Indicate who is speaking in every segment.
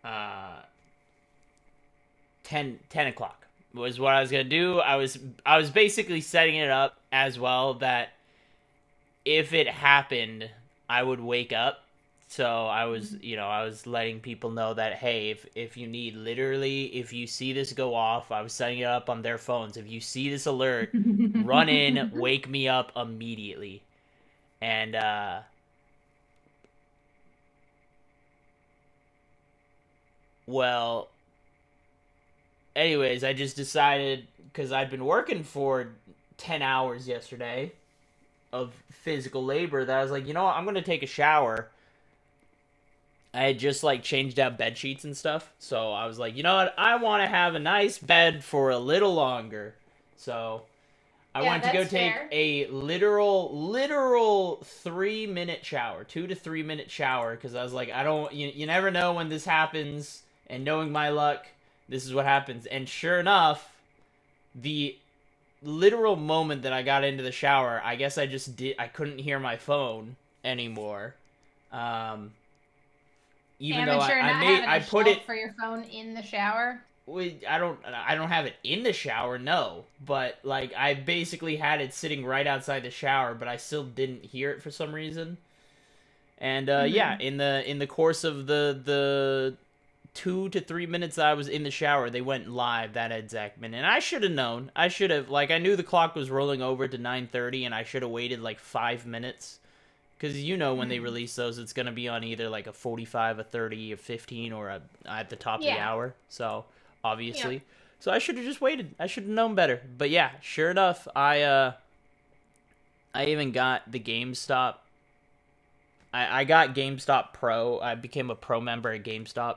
Speaker 1: uh, 10 o'clock was what I was gonna do. I was basically setting it up as well that if it happened, I would wake up. So I was letting people know that, hey, if you need, literally, if you see this go off, I was setting it up on their phones. If you see this alert, run in, wake me up immediately. And well, anyways, I just decided, because I'd been working for 10 hours yesterday of physical labor, that I was like, you know what, I'm gonna take a shower. I had just like changed out bed sheets and stuff, so I was like, you know what, I want to have a nice bed for a little longer. So I
Speaker 2: Yeah,
Speaker 1: went to go
Speaker 2: that's
Speaker 1: take
Speaker 2: fair.
Speaker 1: a literal 3 minute shower, 2 to 3 minute shower, because I was like, I don't, you never know when this happens, and knowing my luck, this is what happens. And sure enough, the literal moment that I got into the shower, I guess I couldn't hear my phone anymore. Um, even though
Speaker 2: Amateur not having
Speaker 1: I
Speaker 2: a
Speaker 1: put it,
Speaker 2: shelf for your phone in the shower.
Speaker 1: I don't have it in the shower, no, but like I basically had it sitting right outside the shower, but I still didn't hear it for some reason. And yeah,
Speaker 2: Hmm.
Speaker 1: in the course of the 2 to 3 minutes that I was in the shower, they went live that exact minute. And I should have known. I should have, like, I knew the clock was rolling over to 9:30, and I should have waited like 5 minutes. Because when they
Speaker 2: Hmm.
Speaker 1: release those, it's gonna be on either like a 45, a 30, a 15, or at the top of the
Speaker 2: Yeah.
Speaker 1: hour. So
Speaker 2: Yep.
Speaker 1: obviously, so I should have just waited. I should have known better. But yeah, sure enough, I even got the GameStop. I got GameStop Pro. I became a pro member at GameStop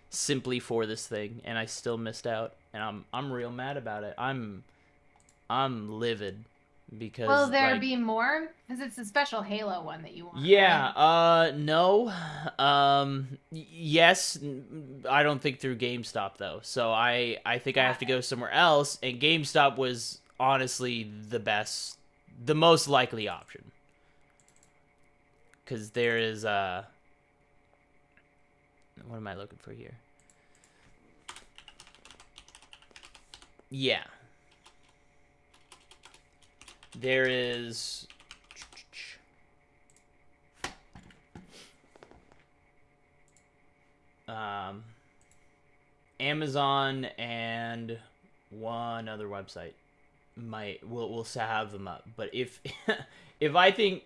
Speaker 1: simply for this thing, and I still missed out. And I'm real mad about it. I'm livid
Speaker 2: Will
Speaker 1: because,
Speaker 2: there
Speaker 1: like,
Speaker 2: be more? Because it's a special Halo one that you want,
Speaker 1: yeah,
Speaker 2: right?
Speaker 1: no. Yes, I don't think through GameStop though. So I think I have
Speaker 2: Got
Speaker 1: to
Speaker 2: it.
Speaker 1: go somewhere else, and GameStop was honestly the most likely option, cuz there is what am I looking for here? Yeah. There is um Amazon and one other website might will have them up. But if if I think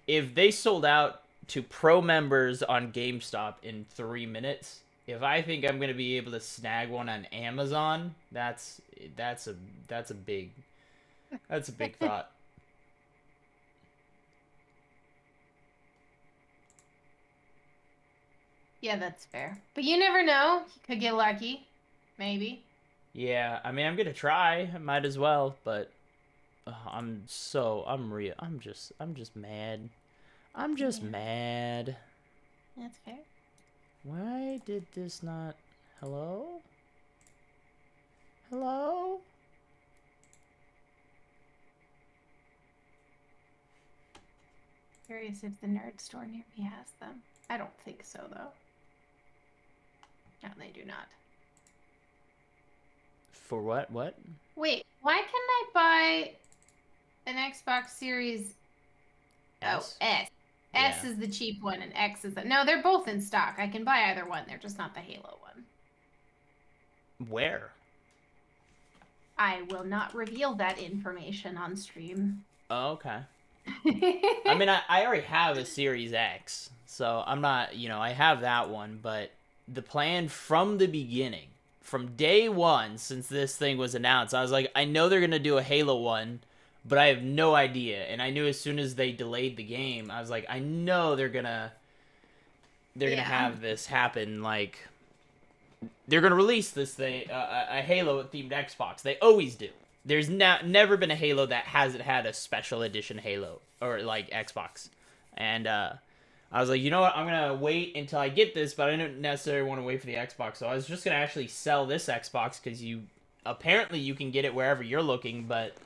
Speaker 1: if they sold out to pro members on GameStop in 3 minutes, if I think I'm gonna be able to snag one on Amazon, that's a that's a big that's a big thought.
Speaker 2: Yeah, that's fair. But you never know. You could get lucky. Maybe.
Speaker 1: Yeah, I mean, I'm gonna try. I might as well, but I'm just mad. I'm just
Speaker 2: Yeah,
Speaker 1: mad.
Speaker 2: that's fair.
Speaker 1: Why did this not? Hello? Hello?
Speaker 2: Curious if the nerd store near me has them. I don't think so, though. No, they do not.
Speaker 1: For what? What?
Speaker 2: Wait, why can I buy an Xbox Series? Oh,
Speaker 1: S?
Speaker 2: S. S
Speaker 1: Yeah.
Speaker 2: is the cheap one, and X is the. No, they're both in stock. I can buy either one. They're just not the Halo one.
Speaker 1: Where?
Speaker 2: I will not reveal that information on stream.
Speaker 1: Oh, okay. I mean, I already have a Series X, so I'm not, I have that one, but the plan from the beginning, from day one, since this thing was announced, I was like, I know they're going to do a Halo one, but I have no idea. And I knew as soon as they delayed the game, I was like, I know they're gonna
Speaker 2: Yeah.
Speaker 1: have this happen. Like, they're gonna release this thing, a Halo themed Xbox. They always do. There's never been a Halo that hasn't had a special edition Halo or like Xbox. And I was like, you know what? I'm gonna wait until I get this, but I didn't necessarily want to wait for the Xbox. So I was just gonna actually sell this Xbox because apparently you can get it wherever you're looking, but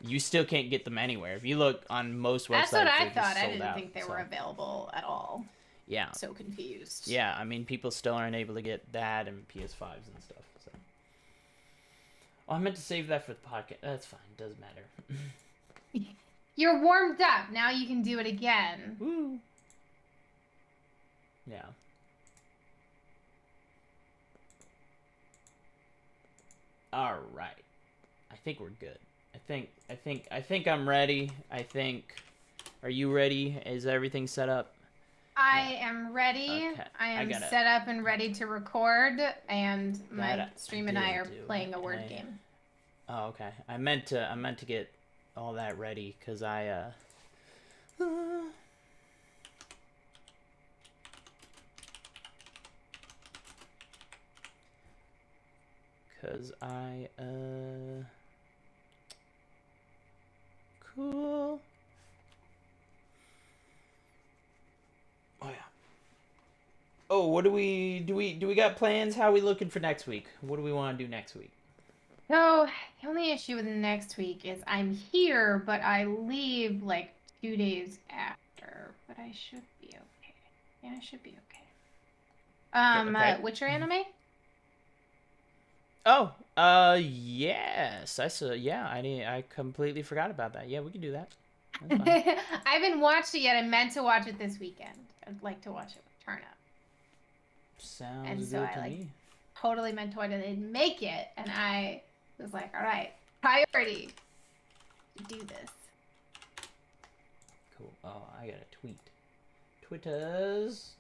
Speaker 1: you still can't get them anywhere. If you look on most
Speaker 2: That's what
Speaker 1: websites,
Speaker 2: I
Speaker 1: they're
Speaker 2: thought.
Speaker 1: just
Speaker 2: I
Speaker 1: sold
Speaker 2: didn't
Speaker 1: out.
Speaker 2: think they
Speaker 1: So
Speaker 2: were available at all.
Speaker 1: Yeah.
Speaker 2: so confused.
Speaker 1: Yeah, I mean, people still aren't able to get that and PS5s and stuff. So. Oh, I meant to save that for the podcast. That's fine. Doesn't matter.
Speaker 2: You're warmed up. Now you can do it again.
Speaker 1: Woo. Yeah. All right. I think we're good. I think I'm ready. Are you ready? Is everything set up?
Speaker 2: I am ready.
Speaker 1: Okay.
Speaker 2: I am set up and ready to record, and my
Speaker 1: That
Speaker 2: stream and I are
Speaker 1: do.
Speaker 2: playing a word game.
Speaker 1: Oh, okay. I meant to get all that ready because cool. Oh yeah. Oh, what do we got plans? How are we looking for next week? What do we want to do next week?
Speaker 2: So the only issue with next week is I'm here, but I leave like 2 days after. But I should be okay. Yeah, I should be okay.
Speaker 1: Okay.
Speaker 2: Witcher anime?
Speaker 1: Oh, yes. I saw. Yeah, I completely forgot about that. Yeah, we can do that. That's fine.
Speaker 2: I haven't watched it yet. I meant to watch it this weekend. I'd like to watch it with Turn Up.
Speaker 1: Sounds good to me.
Speaker 2: Totally meant to watch it. I didn't make it, and I was like, all right, priority to do this.
Speaker 1: Cool. Oh, I got a tweet. Twitters.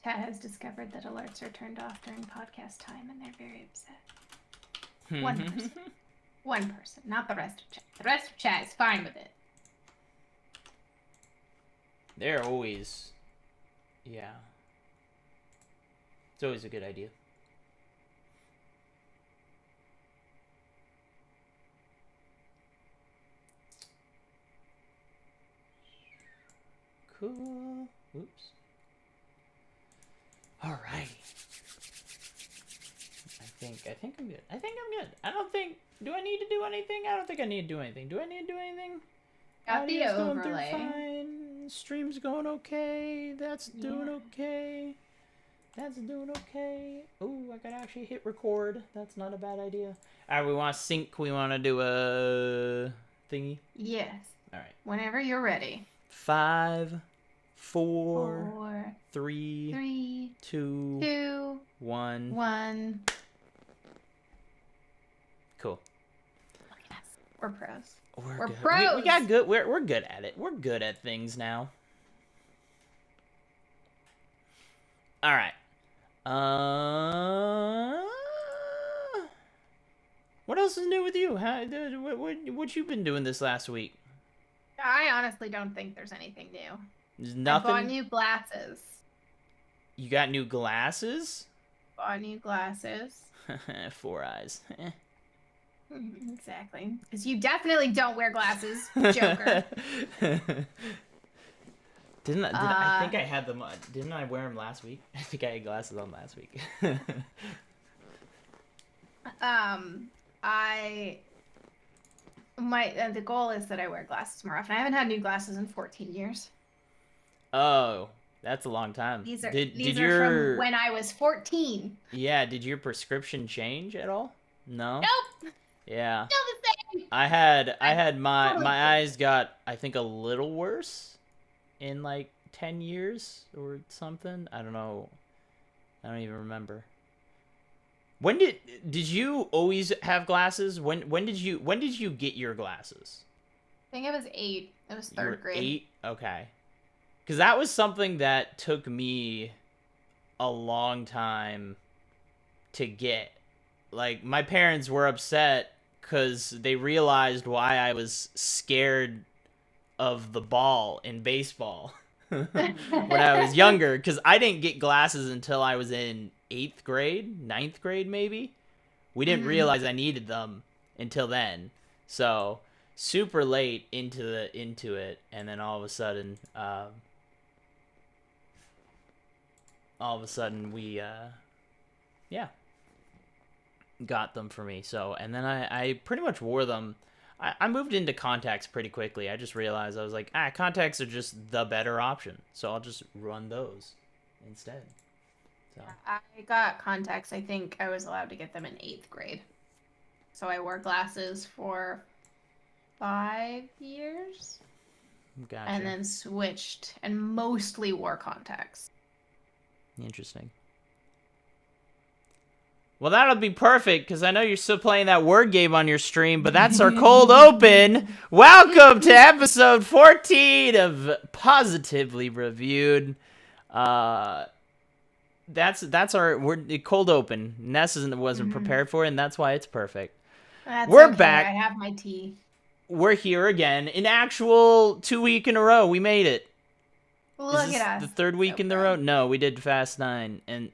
Speaker 2: Chat has discovered that alerts are turned off during podcast time, and they're very upset. One person. One person, not the rest of chat. The rest of chat is fine with it.
Speaker 1: They're always... Yeah. It's always a good idea. Cool. Oops. Alrighty. I think I'm good. I don't think... Do I need to do anything? I don't think I need to do anything. Do I need to do anything?
Speaker 2: Got the
Speaker 1: Audio's going
Speaker 2: overlay.
Speaker 1: through fine. Stream's going okay. That's doing okay. That's doing okay. Ooh, I gotta actually hit record. That's not a bad idea. Alright, we want to sync. We want to do a thingy.
Speaker 2: Yes.
Speaker 1: Alright.
Speaker 2: Whenever you're ready.
Speaker 1: 5, 4, 3,
Speaker 2: 3,
Speaker 1: 2, 1.
Speaker 2: 1.
Speaker 1: Cool.
Speaker 2: Look at us. We're pros.
Speaker 1: We're good.
Speaker 2: pros.
Speaker 1: We got good. We're good at it. We're good at things now. All right. What else is new with you? What you been doing this last week?
Speaker 2: I honestly don't think there's anything new.
Speaker 1: There's nothing.
Speaker 2: I bought new glasses.
Speaker 1: You got new glasses?
Speaker 2: Bought new glasses.
Speaker 1: 4 eyes.
Speaker 2: Exactly. Because you definitely don't wear glasses, Joker.
Speaker 1: I think I had them on. Didn't I wear them last week? I think I had glasses on last week.
Speaker 2: The goal is that I wear glasses more often. I haven't had new glasses in 14 years.
Speaker 1: Oh, that's a long time.
Speaker 2: These are
Speaker 1: did
Speaker 2: from when I was 14.
Speaker 1: Yeah, did your prescription change at all? No.
Speaker 2: Nope.
Speaker 1: Yeah.
Speaker 2: Still the same.
Speaker 1: I had my
Speaker 2: totally
Speaker 1: eyes got, I think, a little worse in like 10 years or something. I don't know. I don't even remember. Did you always have glasses? When did you get your glasses?
Speaker 2: I think I was 8. It was
Speaker 1: You were
Speaker 2: third grade.
Speaker 1: 8? Okay. Because that was something that took me a long time to get. Like, my parents were upset because they realized why I was scared of the ball in baseball when I was younger. Because I didn't get glasses until I was in 8th grade, 9th grade maybe. We didn't realize I needed them until then. So, super late into it, and then all of a sudden we got them for me. So, and then I pretty much wore them. I moved into contacts pretty quickly. I just realized, I was like, contacts are just the better option, so I'll just run those instead. So
Speaker 2: I got contacts. I think I was allowed to get them in 8th grade. So I wore glasses for 5 years.
Speaker 1: gotcha.
Speaker 2: And then switched and mostly wore contacts.
Speaker 1: Interesting. Well, that'll be perfect, because I know you're still playing that word game on your stream, but that's our cold open. Welcome to episode 14 of Positively Reviewed. That's our cold open. Ness wasn't prepared for it, and that's why it's perfect. We're
Speaker 2: okay.
Speaker 1: back.
Speaker 2: I have my tea.
Speaker 1: We're here again. An actual 2 week in a row. We made it.
Speaker 2: Look
Speaker 1: Is this
Speaker 2: at us.
Speaker 1: the third week in the row? No, we did Fast 9, and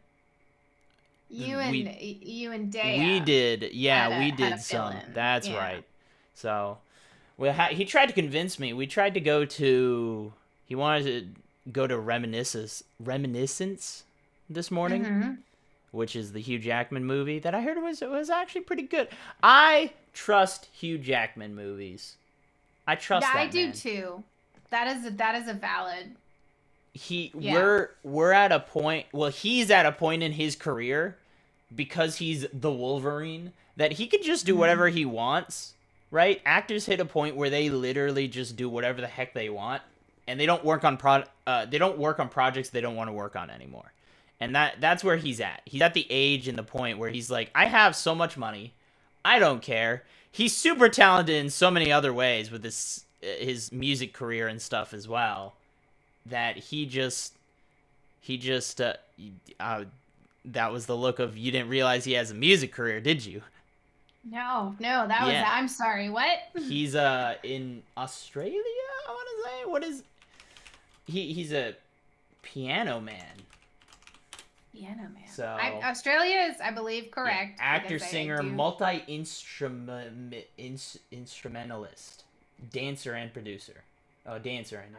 Speaker 2: you and Daya.
Speaker 1: we did. Yeah, we
Speaker 2: had
Speaker 1: did
Speaker 2: a
Speaker 1: some.
Speaker 2: fill-in.
Speaker 1: That's
Speaker 2: Yeah.
Speaker 1: right. So, he tried to convince me. We tried to go to. He wanted to go to Reminiscence this morning, which is the Hugh Jackman movie that I heard was actually pretty good. I trust Hugh Jackman movies. I trust that
Speaker 2: I do
Speaker 1: man.
Speaker 2: too. That is a valid.
Speaker 1: We're at a point. Well, he's at a point in his career, because he's the Wolverine, that he could just do whatever he wants. Right? Actors hit a point where they literally just do whatever the heck they want, and they don't work on projects they don't want to work on anymore. And that's where he's at. He's at the age and the point where he's like, I have so much money, I don't care. He's super talented in so many other ways with his music career and stuff as well, that that was the look of, you didn't realize he has a music career, did you?
Speaker 2: No, that was. I'm sorry. What?
Speaker 1: He's in Australia, I want to say. What is he's a piano man.
Speaker 2: Piano man.
Speaker 1: So
Speaker 2: Australia is, I believe, correct.
Speaker 1: Yeah, actor, singer, multi-instrumentalist, dancer, and producer. Oh, dancer, I know.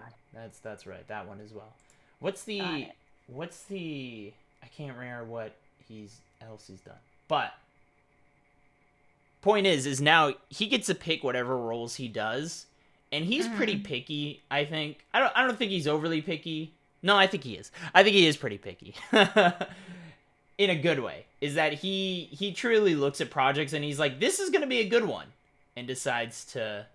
Speaker 1: That's right. That one as well. What's the I can't remember what else he's done. But point is now he gets to pick whatever roles he does, and he's pretty picky, I think. I don't think he's overly picky. No, I think he is. I think he is pretty picky. In a good way. Is that he truly looks at projects and he's like, this is going to be a good one, and decides to.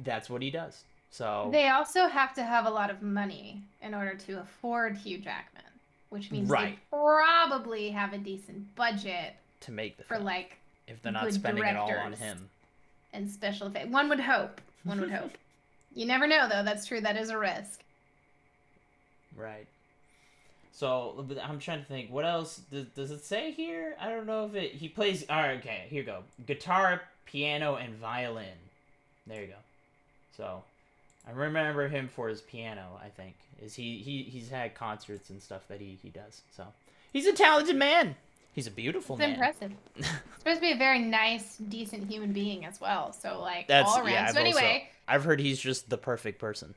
Speaker 1: That's what he does. So
Speaker 2: they also have to have a lot of money in order to afford Hugh Jackman, which means they probably have a decent budget
Speaker 1: to make the
Speaker 2: for
Speaker 1: film,
Speaker 2: like,
Speaker 1: if they're not spending it all on him
Speaker 2: and special effects. One would hope. You never know, though. That's true. That is a risk.
Speaker 1: Right. So I'm trying to think. What else does it say here? I don't know if he plays. All right, okay. Here you go. Guitar, piano, and violin. There you go. So I remember him for his piano. I think he's had concerts and stuff that he does. So he's a talented man. He's a beautiful man.
Speaker 2: Impressive. Supposed to be a very nice, decent human being as well. So like
Speaker 1: that's
Speaker 2: all around.
Speaker 1: Yeah,
Speaker 2: so anyway,
Speaker 1: I've heard he's just the perfect person.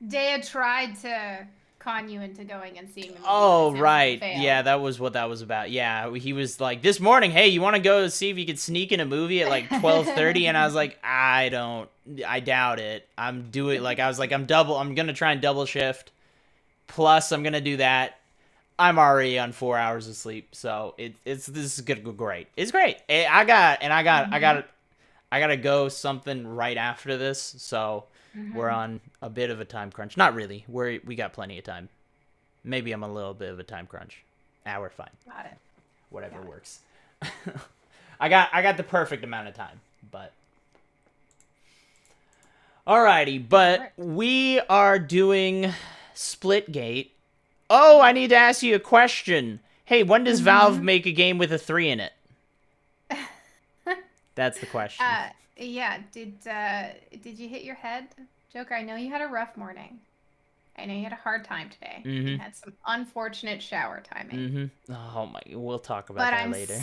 Speaker 2: Daya tried to con you into going and seeing the movie.
Speaker 1: Oh, right. Yeah, that was what that was about. Yeah, he was like, this morning, hey, you want to go see if you could sneak in a movie at like 12:30? And I was like, I doubt it. I'm going to try and double shift. Plus, I'm going to do that. I'm already on 4 hours of sleep, so this is gonna go great. It's great. I gotta go something right after this, so we're on a bit of a time crunch. Not really. We got plenty of time. Maybe I'm a little bit of a time crunch. We're fine.
Speaker 2: Got it.
Speaker 1: Whatever works. I got the perfect amount of time, but alrighty. But we are doing Splitgate. Oh, I need to ask you a question. Hey, when does Valve make a game with a 3 in it? That's the question.
Speaker 2: Yeah. Did you hit your head, Joker? I know you had a rough morning. I know you had a hard time today. You had some unfortunate shower timing.
Speaker 1: Oh my, we'll talk about that later.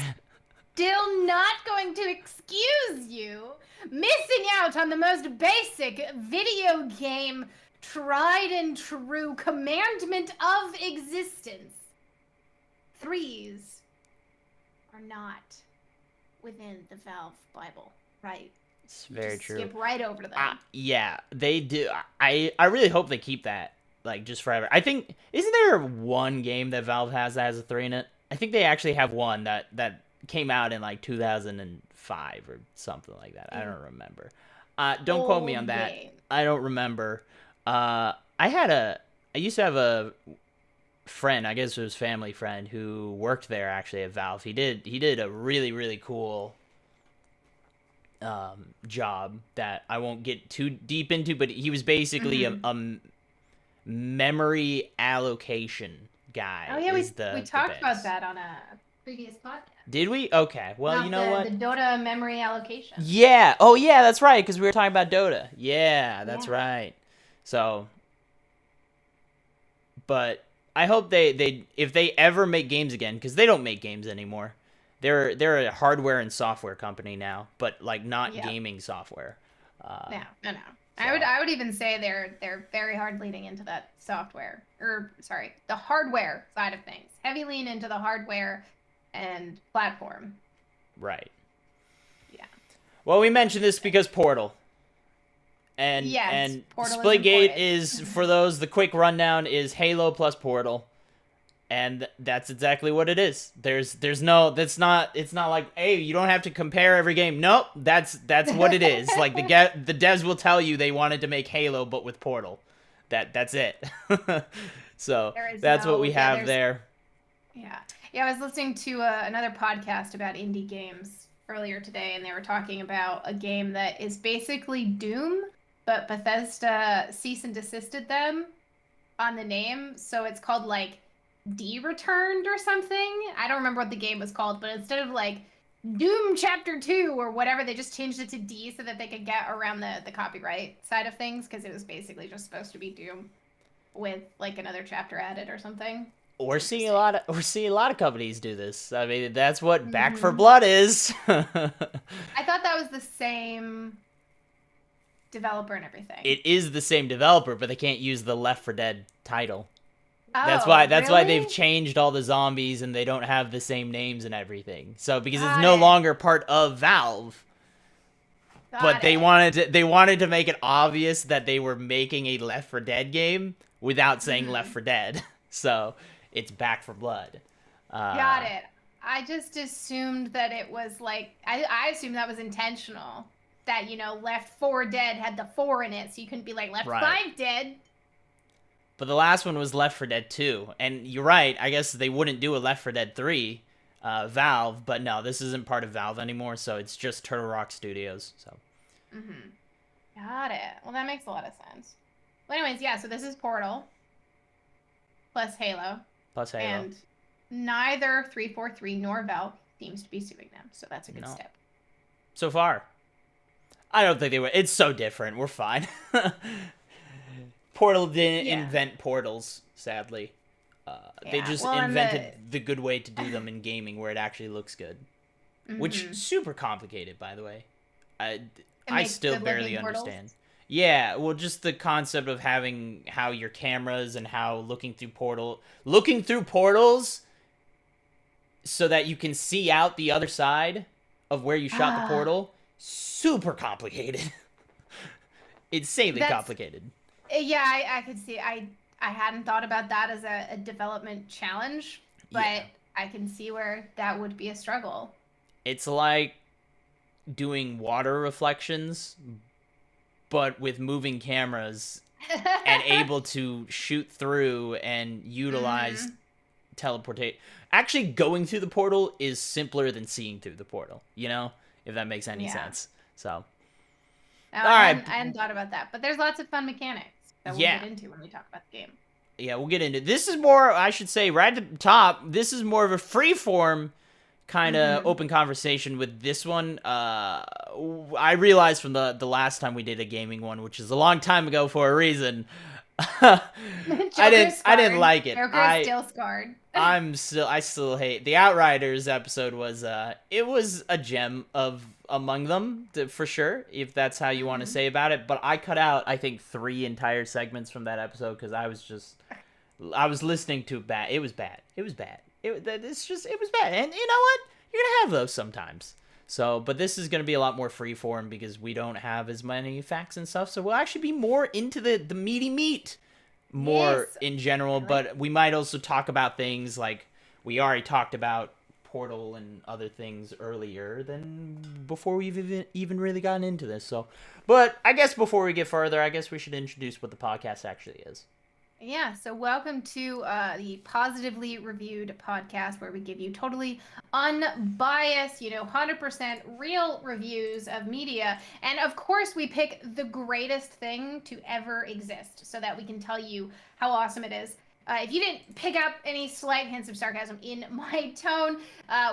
Speaker 2: Still not going to excuse you missing out on the most basic video game tried and true commandment of existence. 3s are not within the Valve Bible, right?
Speaker 1: It's very true.
Speaker 2: Skip right over to them.
Speaker 1: Yeah, they do. I really hope they keep that, like, just forever. I think, isn't there one game that Valve has that has a 3 in it? I think they actually have one that came out in, like, 2005 or something like that. I don't remember. Don't quote me on that. Game. I don't remember. I used to have a friend, I guess it was family friend, who worked there actually at Valve. He did a really, really cool job that I won't get too deep into, but he was basically a memory allocation guy.
Speaker 2: Oh yeah, we talked about that on a previous podcast.
Speaker 1: Did we? Okay. Well, you know what?
Speaker 2: The Dota memory allocation.
Speaker 1: Yeah. Oh yeah, that's right, because we were talking about Dota. Yeah, that's right. So, but I hope they if they ever make games again, because they don't make games anymore. They're a hardware and software company now, but like not gaming software.
Speaker 2: No. So. I would even say they're very hard leaning into that software, the hardware side of things. Heavy lean into the hardware and platform.
Speaker 1: Right.
Speaker 2: Yeah.
Speaker 1: Well, we mentioned this because Portal. And
Speaker 2: Portal
Speaker 1: Splitgate is, for those, the quick rundown is Halo plus Portal. And that's exactly what it is. It's not like, hey, you don't have to compare every game. Nope, that's what it is. Like the devs will tell you they wanted to make Halo but with Portal. That's it. So that's what we have there.
Speaker 2: Yeah. Yeah, I was listening to another podcast about indie games earlier today, and they were talking about a game that is basically Doom, but Bethesda cease and desisted them on the name, so it's called like D Returned or something. I don't remember what the game was called, but instead of like Doom Chapter 2 or whatever, they just changed it to D so that they could get around the copyright side of things, because it was basically just supposed to be Doom with like another chapter added or something.
Speaker 1: We're seeing a lot of companies do this. I mean, that's what Back 4 Blood is.
Speaker 2: I thought that was the same developer and everything.
Speaker 1: It is the same developer, but they can't use the Left 4 Dead title.
Speaker 2: Oh,
Speaker 1: that's why they've changed all the zombies and they don't have the same names and everything. So because it's no longer part of Valve. They wanted to make it obvious that they were making a Left 4 Dead game without saying Left 4 Dead. So it's Back 4 Blood.
Speaker 2: Got it. I just assumed that it was like I assumed that was intentional. That, Left 4 Dead had the 4 in it, so you couldn't be like Left 5 Dead.
Speaker 1: But the last one was Left 4 Dead 2. And you're right, I guess they wouldn't do a Left 4 Dead 3, Valve, but no, this isn't part of Valve anymore, so it's just Turtle Rock Studios. So.
Speaker 2: Got it. Well, that makes a lot of sense. Well, anyways, yeah, so this is Portal plus Halo. And neither 343 nor Valve seems to be suing them, so that's a good step.
Speaker 1: So far. I don't think they would. It's so different. We're fine. Portal didn't invent portals, sadly. They just invented the good way to do them in gaming where it actually looks good. Which, super complicated, by the way. I still barely understand. Yeah, well, just the concept of having how your cameras and how looking through portals so that you can see out the other side of where you shot the portal. Super complicated. Insanely complicated.
Speaker 2: Yeah, I could see. I hadn't thought about that as a development challenge, but I can see where that would be a struggle.
Speaker 1: It's like doing water reflections, but with moving cameras and able to shoot through and utilize teleportate. Actually, going through the portal is simpler than seeing through the portal. You know, if that makes any sense. So,
Speaker 2: all right, I hadn't thought about that, but there's lots of fun mechanics that we'll get into when we talk about the game.
Speaker 1: Yeah, we'll get into it. This is more, I should say, right at the top. This is more of a freeform kind of open conversation with this one. I realized from the last time we did a gaming one, which is a long time ago for a reason. I didn't like it.
Speaker 2: Joker is still scarred.
Speaker 1: I still hate the Outriders episode. It was a gem among them for sure, if that's how you want to say about it. But I cut out, I think, 3 entire segments from that episode because I was listening to bad. It was bad. It was bad. It was bad. And you know what? You're gonna have those sometimes. So, but this is gonna be a lot more freeform because we don't have as many facts and stuff. So we'll actually be more into the meaty meat, more in general. But we might also talk about things like we already talked about Portal and other things earlier than before we've even really gotten into this. So, but I guess before we get further, I guess we should introduce what the podcast actually is.
Speaker 2: Yeah, so welcome to the Positively Reviewed podcast, where we give you totally unbiased, 100% real reviews of media. And of course, we pick the greatest thing to ever exist so that we can tell you how awesome it is. If you didn't pick up any slight hints of sarcasm in my tone,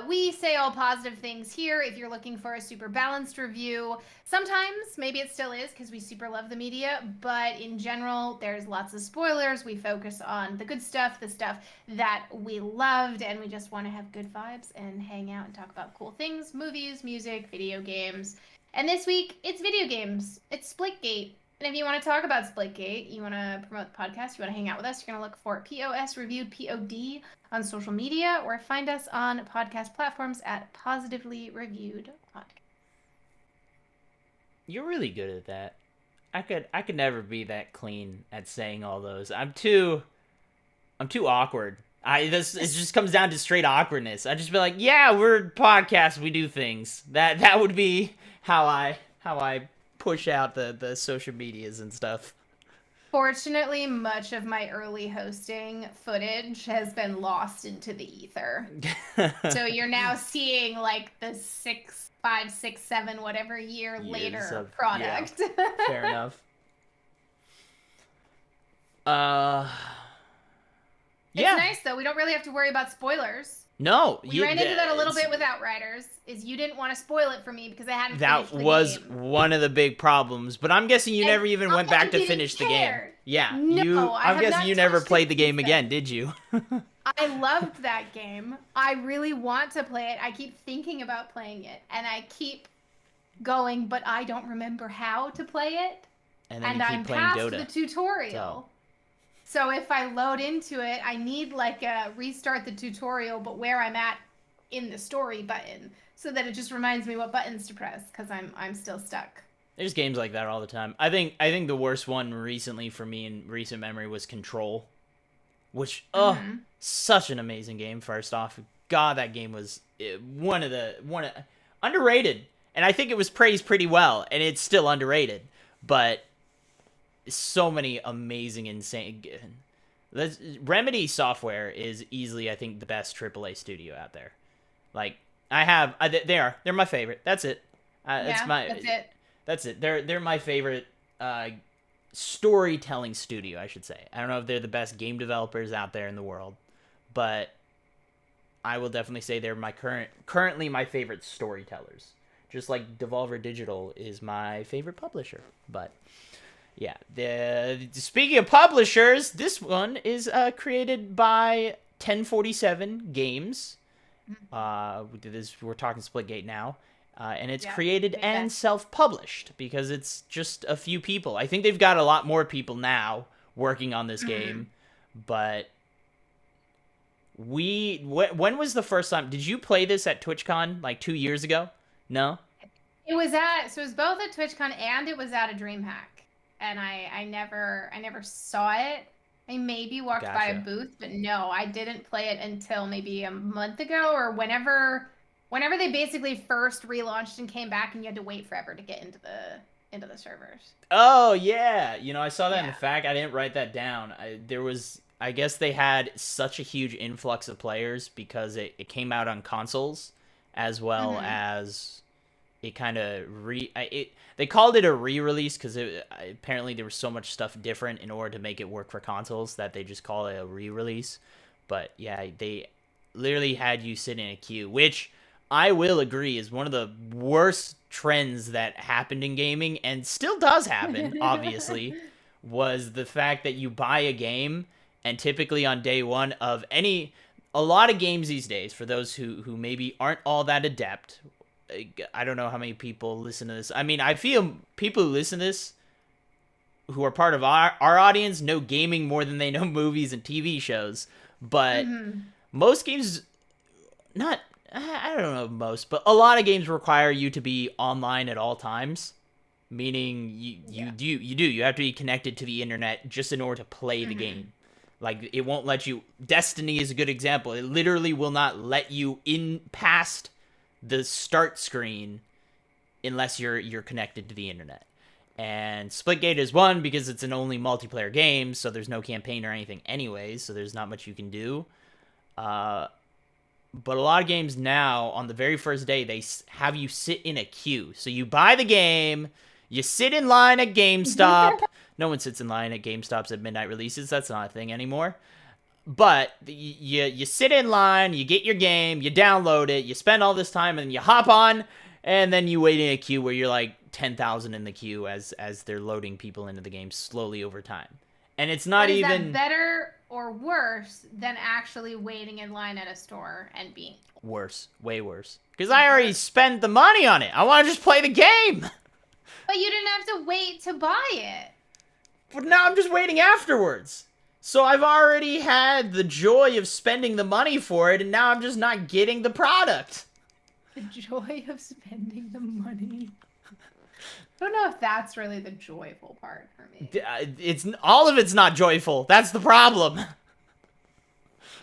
Speaker 2: we say all positive things here. If you're looking for a super balanced review, sometimes maybe it still is because we super love the media, but in general, there's lots of spoilers. We focus on the good stuff, the stuff that we loved, and we just want to have good vibes and hang out and talk about cool things, movies, music, video games. And this week, it's video games. It's SplitGate. And if you want to talk about SplitGate, you want to promote the podcast, you want to hang out with us, you're going to look for POS Reviewed POD on social media, or find us on podcast platforms at Positively Reviewed Podcast.
Speaker 1: You're really good at that. I could never be that clean at saying all those. I'm too awkward. It just comes down to straight awkwardness. I just be like, yeah, we're a podcast, we do things. That would be how I push out the social medias and stuff.
Speaker 2: Fortunately, much of my early hosting footage has been lost into the ether. So you're now seeing like the 5, 6, 7, whatever year later product.
Speaker 1: Yeah, fair enough.
Speaker 2: It's nice though. We don't really have to worry about spoilers.
Speaker 1: No,
Speaker 2: we ran into that a little bit with Outriders. Is you didn't want to spoil it for me because I hadn't.
Speaker 1: That was one of the big problems. But I'm guessing you never even went back to finish the game. Yeah,
Speaker 2: no,
Speaker 1: I'm guessing you never played the game again, did you?
Speaker 2: I loved that game. I really want to play it. I keep thinking about playing it, and I keep going, but I don't remember how to play it. And I'm past the tutorial. So if I load into it, I need like a restart the tutorial, but where I'm at in the story button, so that it just reminds me what buttons to press, because I'm still stuck.
Speaker 1: There's games like that all the time. I think the worst one recently for me in recent memory was Control, which such an amazing game. First off, God, that game was one of underrated, and I think it was praised pretty well, and it's still underrated, but. So many amazing, insane. Remedy Software is easily, I think, the best AAA studio out there. Like they're my favorite. That's it. That's it. They're my favorite storytelling studio, I should say. I don't know if they're the best game developers out there in the world, but I will definitely say they're currently my favorite storytellers. Just like Devolver Digital is my favorite publisher, but. Yeah, speaking of publishers, this one is created by 1047 Games. We're talking SplitGate now, and it's created and self-published because it's just a few people. I think they've got a lot more people now working on this game, but when was the first time? Did you play this at TwitchCon like 2 years ago? No?
Speaker 2: It was both at TwitchCon and it was at a DreamHack. And I never saw it. I maybe walked by a booth, but no, I didn't play it until maybe a month ago or whenever they basically first relaunched and came back, and you had to wait forever to get into the servers.
Speaker 1: Oh yeah, I saw that in the fact. I didn't write that down. I guess they had such a huge influx of players because it came out on consoles as well as it kind of they called it a re-release because apparently there was so much stuff different in order to make it work for consoles that they just call it a re-release. But yeah, they literally had you sit in a queue, which I will agree is one of the worst trends that happened in gaming and still does happen, obviously, was the fact that you buy a game and typically on day one of a lot of games these days, for those who maybe aren't all that adept, I don't know how many people listen to this. I mean, I feel people who listen to this who are part of our audience know gaming more than they know movies and TV shows. But most games, not, I don't know most, but a lot of games require you to be online at all times. Meaning you have to be connected to the internet just in order to play the game. Like, it won't let you. Destiny is a good example. It literally will not let you in past the start screen unless you're connected to the internet. And Splitgate is one because it's an only multiplayer game, so there's no campaign or anything anyways, so there's not much you can do. But a lot of games now, on the very first day, they have you sit in a queue. So you buy the game, you sit in line at GameStop. No one sits in line at GameStops at midnight releases. That's not a thing anymore. But you sit in line, you get your game, you download it, you spend all this time, and then you hop on, and then you wait in a queue where you're like 10,000 in the queue as they're loading people into the game slowly over time. And it's not
Speaker 2: Is
Speaker 1: even...
Speaker 2: that better or worse than actually waiting in line at a store and being...
Speaker 1: Worse. Way worse. Because I already spent the money on it. I want to just play the game.
Speaker 2: But you didn't have to wait to buy it.
Speaker 1: But now I'm just waiting afterwards. So I've already had the joy of spending the money for it, and now I'm just not getting the product.
Speaker 2: The joy of spending the money. I don't know if that's really the joyful part for me.
Speaker 1: It's all of it's not joyful. That's the problem.
Speaker 2: But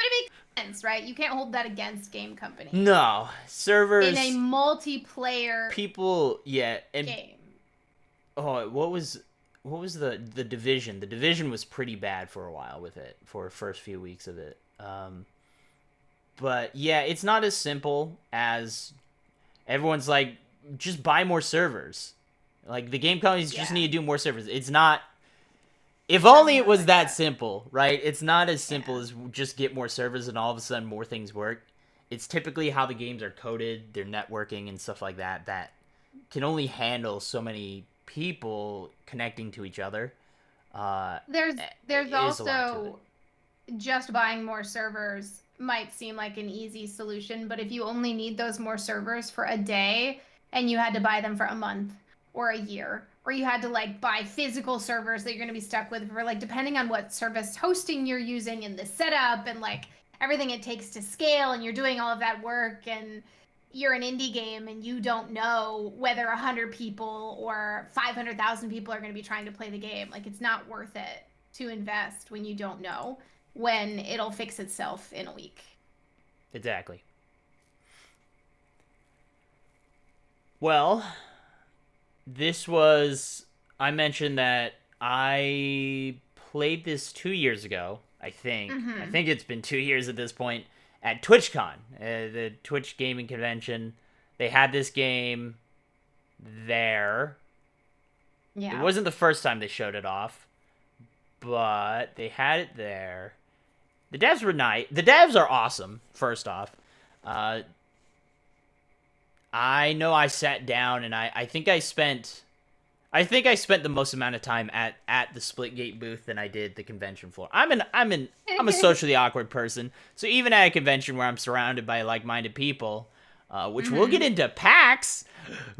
Speaker 2: it makes sense, right? You can't hold that against game companies.
Speaker 1: No. Servers...
Speaker 2: In a multiplayer
Speaker 1: people, yeah. And,
Speaker 2: game.
Speaker 1: oh, what was the Division? The Division was pretty bad for a while with it, for the first few weeks of it. But yeah, it's not as simple as everyone's like, just buy more servers. Like, the game companies just need to do more servers. It's not... If only it was that simple, right? It's not as simple as just get more servers and all of a sudden more things work. It's typically how the games are coded, their networking and stuff like that, that can only handle so many people connecting to each other.
Speaker 2: There's also just buying more servers might seem like an easy solution, but if you only need those more servers for a day and you had to buy them for a month or a year, or you had to like buy physical servers that you're going to be stuck with for like, depending on what service hosting you're using and the setup and like everything it takes to scale, and you're doing all of that work, and you're an indie game and you don't know whether 100 people or 500,000 people are going to be trying to play the game. Like, it's not worth it to invest when you don't know when it'll fix itself in a week.
Speaker 1: Exactly. Well, I mentioned that I played this 2 years ago, I think. I think it's been 2 years at this point, at TwitchCon, the Twitch gaming convention. They had this game there.
Speaker 2: Yeah.
Speaker 1: It wasn't the first time they showed it off, but they had it there. The devs were nice. The devs are awesome, first off. I know I sat down and I think I spent the most amount of time at the Splitgate booth than I did the convention floor. I'm a socially awkward person, so even at a convention where I'm surrounded by like-minded people, which we'll get into PAX.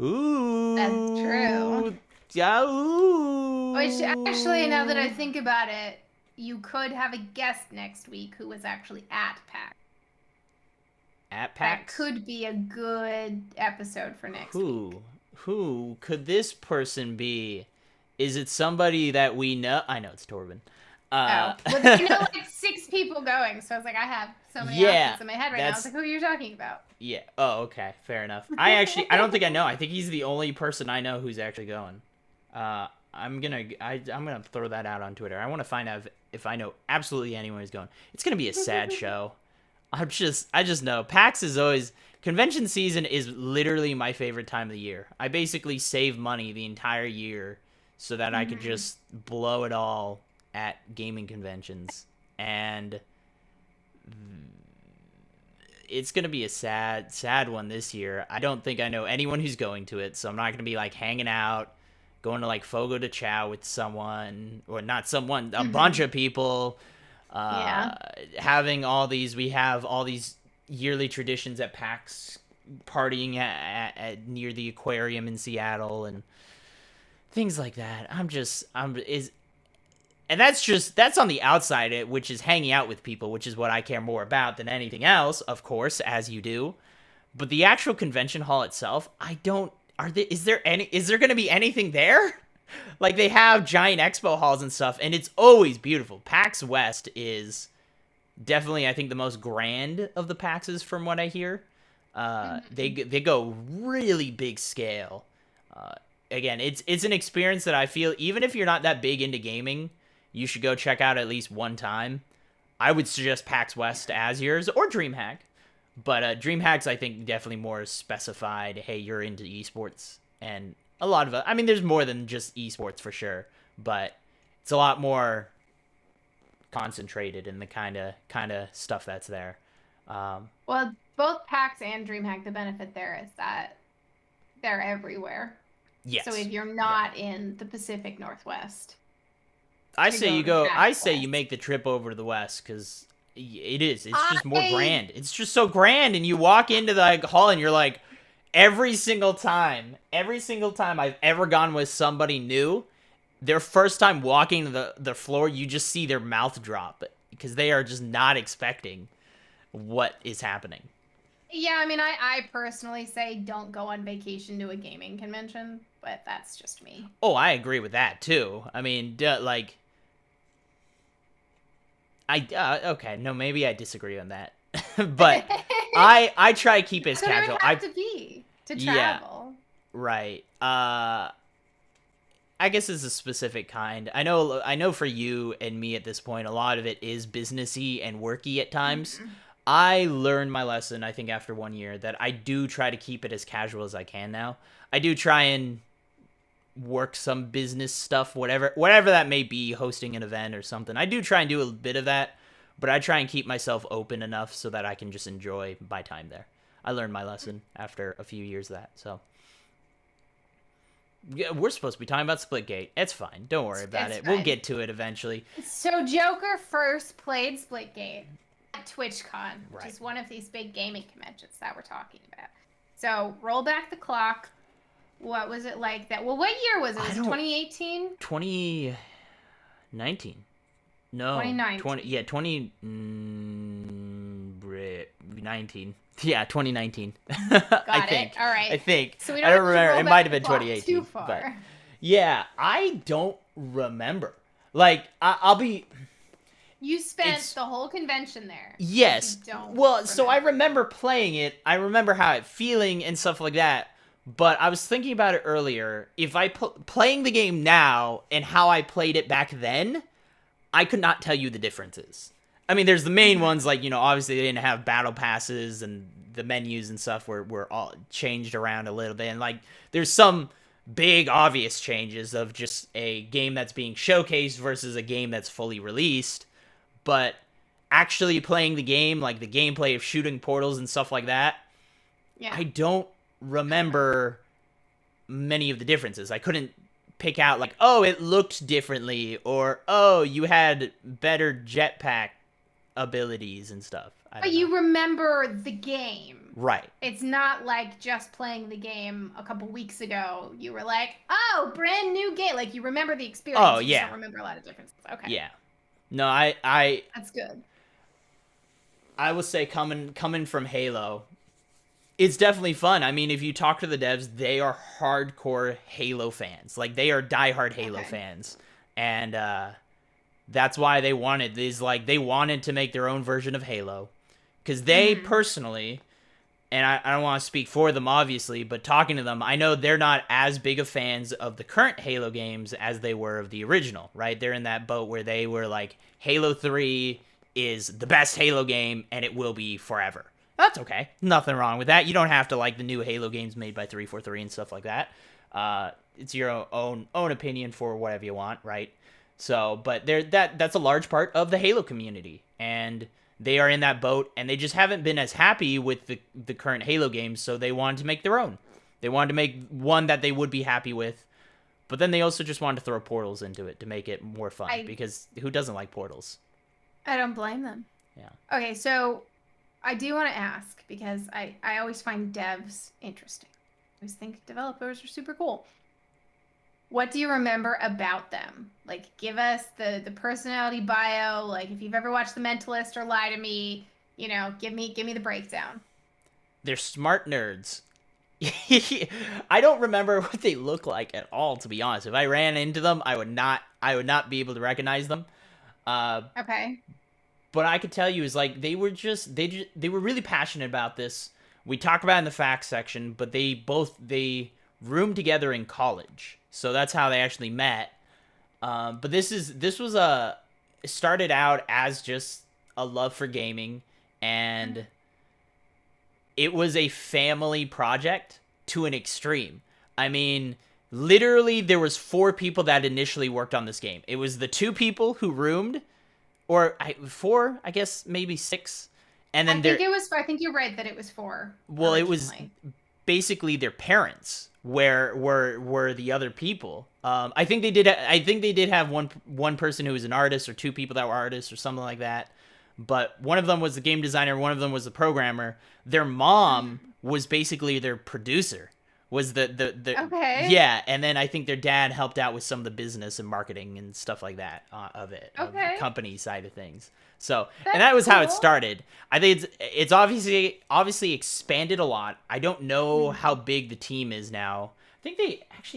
Speaker 1: Ooh,
Speaker 2: that's true.
Speaker 1: Yeah. Ooh.
Speaker 2: Which actually, now that I think about it, you could have a guest next week who was actually at PAX.
Speaker 1: At PAX?
Speaker 2: That could be a good episode for next week.
Speaker 1: Who could this person be? Is it somebody that we know? I know it's Torben.
Speaker 2: Well, you know, like 6 people going, so I was like, I have so many options in my head right now. I was like, who are you talking about?
Speaker 1: Yeah. Oh, okay. Fair enough. I don't think I know. I think he's the only person I know who's actually going. I'm gonna throw that out on Twitter. I want to find out if I know absolutely anyone who's going. It's gonna be a sad show. I just know PAX is always convention season is literally my favorite time of the year. I basically save money the entire year so that I could just blow it all at gaming conventions, and it's gonna be a sad one this year. I don't think I know anyone who's going to it, so I'm not gonna be like hanging out, going to like Fogo de Chao with someone, or not someone, a bunch of people. Having all these, we have all these yearly traditions at PAX, partying at near the aquarium in Seattle and things like that. And that's on the outside, which is hanging out with people, which is what I care more about than anything else, of course, as you do. But the actual convention hall itself, is there going to be anything there? Like, they have giant expo halls and stuff, and it's always beautiful. PAX West is definitely, I think, the most grand of the PAXs from what I hear. They go really big scale. Again, it's an experience that I feel, even if you're not that big into gaming, you should go check out at least one time. I would suggest PAX West as yours, or DreamHack. But DreamHack's, I think, definitely more specified, hey, you're into esports. And a lot of it, I mean, there's more than just esports for sure. But it's a lot more concentrated in the kind of stuff that's there.
Speaker 2: Well, both PAX and DreamHack, the benefit there is that they're everywhere.
Speaker 1: Yes.
Speaker 2: So if you're not in the Pacific Northwest,
Speaker 1: I say you make the trip over to the West, because it's just more grand. It's just so grand, and you walk into the hall and you're like, every single time I've ever gone with somebody new, their first time walking the floor, you just see their mouth drop because they are just not expecting what is happening.
Speaker 2: Yeah, I mean, I personally say don't go on vacation to a gaming convention, but that's just me.
Speaker 1: Oh, I agree with that too. I mean, okay, no, maybe I disagree on that, but I try to keep it as casual.
Speaker 2: It have to be to travel.
Speaker 1: Yeah, right. I guess it's a specific kind. I know for you and me at this point, a lot of it is businessy and worky at times. Mm-hmm. I learned my lesson, I think, after 1 year, that I do try to keep it as casual as I can now. I do try and work some business stuff, whatever that may be, hosting an event or something. I do try and do a bit of that, but I try and keep myself open enough so that I can just enjoy my time there. I learned my lesson after a few years of that, so. Yeah, we're supposed to be talking about Splitgate. It's fine. Don't worry about it. Fine. We'll get to it eventually.
Speaker 2: So Joker first played Splitgate at TwitchCon, which
Speaker 1: right.
Speaker 2: is one of these big gaming conventions that we're talking about. So roll back the clock. What was it like that? Well, what year was it? Was it 2018?
Speaker 1: 2019. No.
Speaker 2: 2019.
Speaker 1: 2019. Yeah, 2019.
Speaker 2: I think. All right.
Speaker 1: I think.
Speaker 2: So
Speaker 1: I don't remember. It might have been 2018.
Speaker 2: Too far.
Speaker 1: But yeah, I don't remember. Like, I'll be...
Speaker 2: You spent the whole convention there.
Speaker 1: Yes. So I remember playing it. I remember how it feeling and stuff like that. But I was thinking about it earlier. If I playing the game now and how I played it back then, I could not tell you the differences. I mean, there's the main ones, like, you know, obviously they didn't have battle passes and the menus and stuff were all changed around a little bit. And, like, there's some big obvious changes of just a game that's being showcased versus a game that's fully released. But actually playing the game, like the gameplay of shooting portals and stuff like that,
Speaker 2: yeah.
Speaker 1: I don't remember many of the differences. I couldn't pick out, like, oh, it looked differently, or, oh, you had better jetpack abilities and stuff.
Speaker 2: But you remember the game.
Speaker 1: Right.
Speaker 2: It's not like just playing the game a couple weeks ago. You were like, oh, brand new game. Like, you remember the experience.
Speaker 1: Oh, yeah.
Speaker 2: You don't remember a lot of differences. Okay.
Speaker 1: Yeah. No, I
Speaker 2: That's good.
Speaker 1: I will say, coming from Halo, it's definitely fun. I mean, if you talk to the devs, they are hardcore Halo fans. Like, they are diehard Halo fans. And that's why they wanted these, like, they wanted to make their own version of Halo. Because they personally, and I don't want to speak for them, obviously, but talking to them, I know they're not as big of fans of the current Halo games as they were of the original, right? They're in that boat where they were like, Halo 3 is the best Halo game, and it will be forever. That's okay. Nothing wrong with that. You don't have to like the new Halo games made by 343 and stuff like that. It's your own opinion for whatever you want, right? So, but that's a large part of the Halo community, and they are in that boat, and they just haven't been as happy with the current Halo games, so they wanted to make their own. They wanted to make one that they would be happy with, but then they also just wanted to throw portals into it to make it more fun, because who doesn't like portals?
Speaker 2: I don't blame them.
Speaker 1: Yeah.
Speaker 2: Okay, so I do want to ask, because I always find devs interesting. I always think developers are super cool. What do you remember about them? Like, give us the personality bio. Like, if you've ever watched The Mentalist or Lie to Me, you know, give me the breakdown.
Speaker 1: They're smart nerds. I don't remember what they look like at all, to be honest. If I ran into them, I would not be able to recognize them.
Speaker 2: Okay.
Speaker 1: But I could tell you is like they were really passionate about this. We talk about it in the facts section, but they roomed together in college. So that's how they actually met. But this was it started out as just a love for gaming, and it was a family project to an extreme. I mean, literally there was 4 people that initially worked on this game. It was the 2 people who roomed, or 4, I guess maybe 6. And then
Speaker 2: I think you're right that it was 4.
Speaker 1: Well,
Speaker 2: originally.
Speaker 1: it was basically their parents were the other people. I think they did have one person who was an artist, or 2 people that were artists, or something like that. But one of them was the game designer, one of them was the programmer. Their mom was basically their producer. Was the
Speaker 2: okay.
Speaker 1: Yeah, and then I think their dad helped out with some of the business and marketing and stuff like that of it, of the company side of things. So, and that was how it started. I think it's obviously expanded a lot. I don't know how big the team is now. I think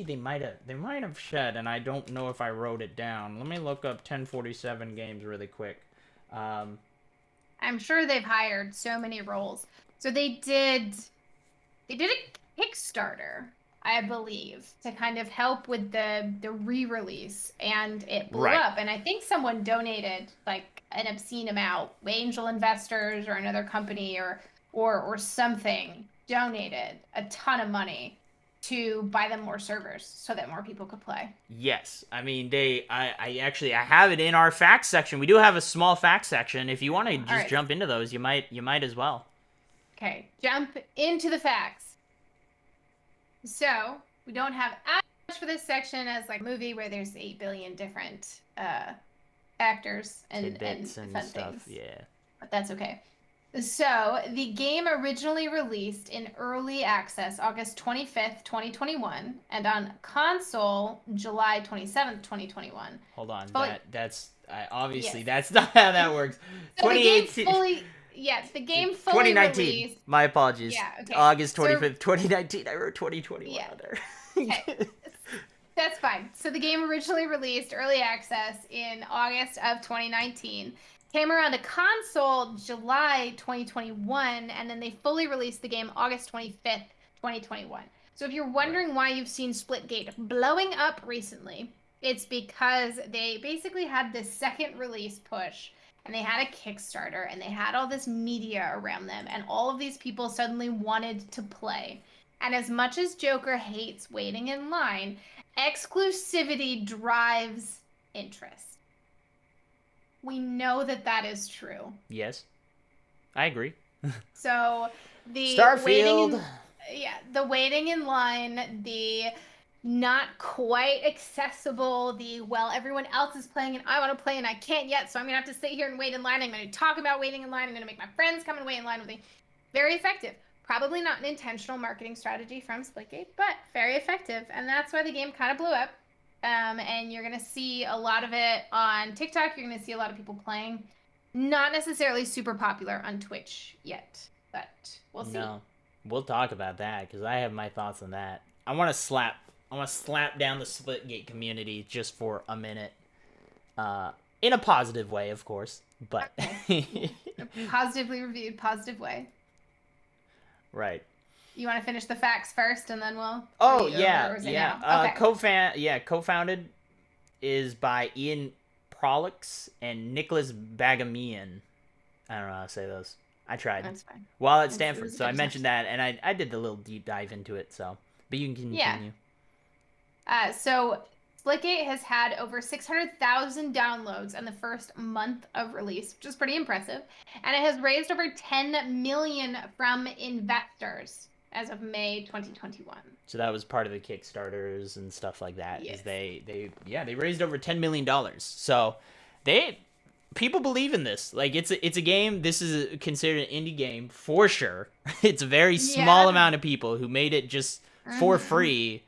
Speaker 1: they might have shed, and I don't know if I wrote it down. Let me look up 1047 games really quick.
Speaker 2: I'm sure they've hired so many roles. So they did a Kickstarter, I believe, to kind of help with the re-release, and it blew up. And I think someone donated like an obscene amount. Angel investors or another company or something donated a ton of money to buy them more servers so that more people could play.
Speaker 1: Yes. I mean, I have it in our facts section. We do have a small facts section. If you want to just jump into those, you might as well.
Speaker 2: Okay, jump into the facts. So, we don't have as much for this section as like a movie where there's 8 billion different actors and fun stuff. Things.
Speaker 1: Yeah.
Speaker 2: But that's okay. So, the game originally released in early access August 25th, 2021, and on console July 27th, 2021.
Speaker 1: Hold on. That's not how that works.
Speaker 2: So 2018. The game fully
Speaker 1: 2019.
Speaker 2: Released.
Speaker 1: My apologies.
Speaker 2: Yeah, okay.
Speaker 1: August 25th, 2019. I wrote 2021 on there.
Speaker 2: Okay. That's fine. So the game originally released early access in August of 2019. Came around to console July 2021, and then they fully released the game August 25th, 2021. So if you're wondering why you've seen Splitgate blowing up recently, it's because they basically had this second release push, and they had a Kickstarter, and they had all this media around them, and all of these people suddenly wanted to play. And as much as Joker hates waiting in line, exclusivity drives interest. We know that is true.
Speaker 1: Yes, I agree.
Speaker 2: So the
Speaker 1: Starfield.
Speaker 2: The waiting in line, the not quite accessible, everyone else is playing and I want to play and I can't yet, so I'm gonna have to sit here and wait in line. I'm gonna talk about waiting in line. I'm gonna make my friends come and wait in line with me. Very effective. Probably not an intentional marketing strategy from Splitgate, but very effective, and that's why the game kind of blew up. And you're going to see a lot of it on TikTok. You're going to see a lot of people playing. Not necessarily super popular on Twitch yet, but we'll see.
Speaker 1: No, we'll talk about that because I have my thoughts on that. I want to slap down the Splitgate community just for a minute. In a positive way, of course, but
Speaker 2: positively reviewed, positive way.
Speaker 1: Right.
Speaker 2: You want to finish the facts first, and then we'll.
Speaker 1: Oh
Speaker 2: Or
Speaker 1: yeah,
Speaker 2: is it
Speaker 1: yeah.
Speaker 2: now? Okay.
Speaker 1: Co-founded is by Ian Prolix and Nicholas Bagamian. I don't know how to say those. I tried.
Speaker 2: That's fine.
Speaker 1: While at
Speaker 2: It's
Speaker 1: Stanford,
Speaker 2: a
Speaker 1: so I
Speaker 2: good
Speaker 1: mentioned
Speaker 2: attempt.
Speaker 1: that, and I did the little deep dive into it. So, but you can
Speaker 2: Yeah.
Speaker 1: continue.
Speaker 2: So SplitGate has had over 600,000 downloads in the first month of release, which is pretty impressive. And it has raised over 10 million from investors as of May 2021.
Speaker 1: So that was part of the Kickstarters and stuff like that.
Speaker 2: Yes.
Speaker 1: Is they raised over $10 million. So they people believe in this. Like it's a game. This is considered an indie game for sure. It's a very small amount of people who made it just for free.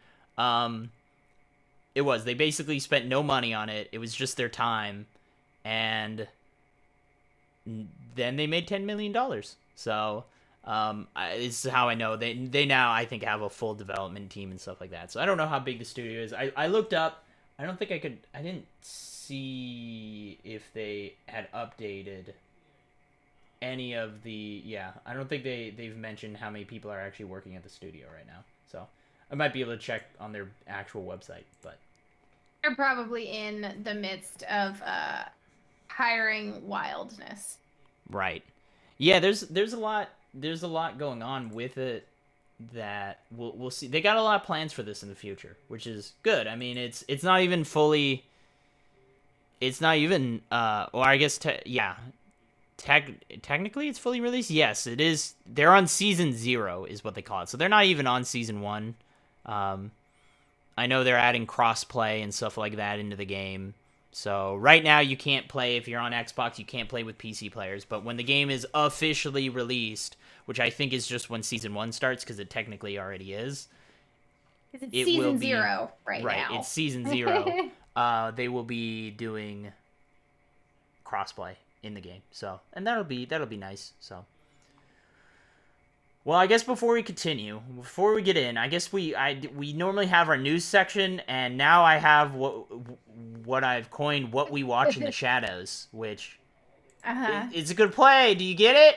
Speaker 1: They basically spent no money on it. It was just their time, and then they made $10 million. So this is how I know they now I think have a full development team and stuff like that. So I don't know how big the studio is. I looked up. I don't think I didn't see if they had updated any of the. Yeah, I don't think they've mentioned how many people are actually working at the studio right now. So I might be able to check on their actual website, but
Speaker 2: they're probably in the midst of hiring wildness.
Speaker 1: right. Yeah, there's a lot going on with it that we'll see. They got a lot of plans for this in the future, which is good. I mean, it's not even fully. It's not even. Or I guess technically it's fully released. Yes, it is. They're on season 0, is what they call it. So they're not even on season 1. I know they're adding crossplay and stuff like that into the game. So right now you can't play if you're on Xbox. You can't play with PC players. But when the game is officially released, which I think is just when season 1 starts, because it technically already is.
Speaker 2: It's season 0 now.
Speaker 1: Right, it's season 0. They will be doing crossplay in the game. So, and that'll be nice. So, well, I guess before we get in, I guess we normally have our news section, and now I have what I've coined what we watch in the shadows, which it's a good play. Do you get it?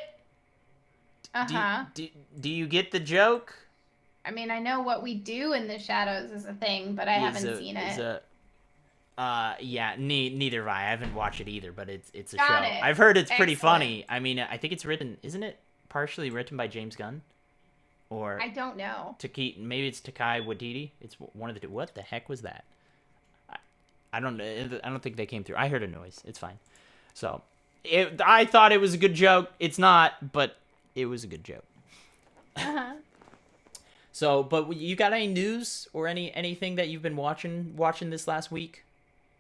Speaker 1: Do you get the joke?
Speaker 2: I mean, I know what we do in the shadows is a thing, but I haven't seen it.
Speaker 1: Yeah, neither have I. I haven't watched it either, but it's a
Speaker 2: Got
Speaker 1: show.
Speaker 2: it.
Speaker 1: I've heard it's pretty
Speaker 2: Excellent.
Speaker 1: funny. I mean, I think it's written, isn't it partially written by James Gunn? Or
Speaker 2: I don't know.
Speaker 1: Maybe it's Takai Waititi. It's one of the two. What the heck was that? I don't know. I don't think they came through. I heard a noise. It's fine. So, I thought it was a good joke. It's not, but it was a good joke. So, but you got any news or anything that you've been watching this last week?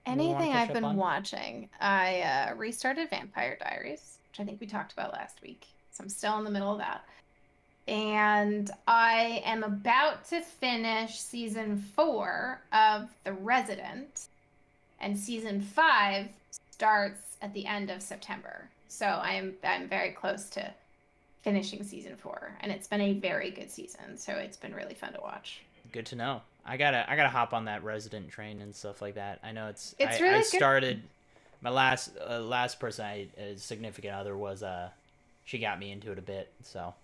Speaker 2: Anything I've been watching. I restarted Vampire Diaries, which I think we talked about last week. So I'm still in the middle of that. And I am about to finish season 4 of The Resident. And season 5 starts at the end of September. So I'm very close to finishing season 4, and it's been a very good season, so it's been really fun to watch.
Speaker 1: Good to know. I gotta hop on that Resident train and stuff like that. I know it's really
Speaker 2: good.
Speaker 1: I started my last person a significant other was she got me into it a bit, so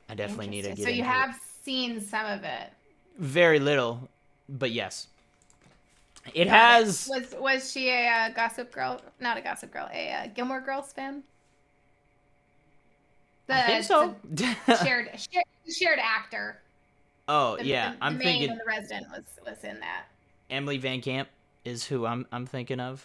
Speaker 1: I definitely need to get.
Speaker 2: So you have seen some of it.
Speaker 1: Very little, but yes. It has.
Speaker 2: Was she a Gossip Girl? Not a Gossip Girl. A Gilmore Girls fan?
Speaker 1: I think so.
Speaker 2: shared actor.
Speaker 1: Oh yeah, I'm thinking
Speaker 2: The Resident was in that.
Speaker 1: Emily Van Camp is who I'm thinking of.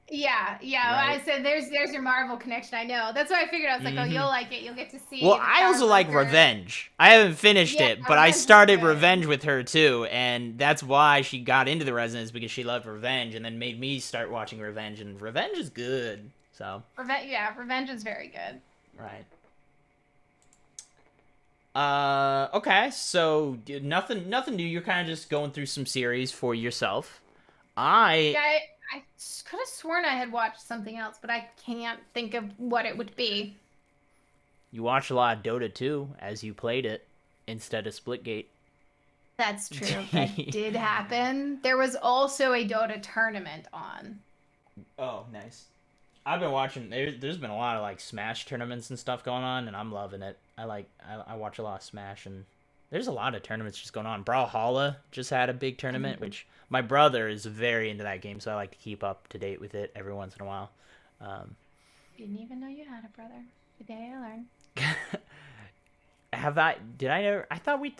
Speaker 2: Yeah. Right? I said there's your Marvel connection. I know. That's why I figured. I was like, oh, you'll like it. You'll get to see.
Speaker 1: Well, I also like Revenge. I haven't finished it, but I started Revenge with her too, and that's why she got into The Resident, is because she loved Revenge, and then made me start watching Revenge, and Revenge is good. So.
Speaker 2: Revenge is very good.
Speaker 1: Right. Okay, so nothing new. You're kind of just going through some series for yourself. I
Speaker 2: could have sworn I had watched something else, but I can't think of what it would be.
Speaker 1: You watched a lot of Dota 2 as you played it instead of Splitgate.
Speaker 2: That's true. That did happen. There was also a Dota tournament on.
Speaker 1: Oh, nice. I've been watching. There's been a lot of like Smash tournaments and stuff going on, and I'm loving it. I watch a lot of Smash, and there's a lot of tournaments just going on. Brawlhalla just had a big tournament,
Speaker 2: Mhm.
Speaker 1: which my brother is very into that game, so I like to keep up to date with it every once in a while. Um,
Speaker 2: Didn't even know you had a brother. Today I learned.
Speaker 1: have I? Did I ever? I thought we.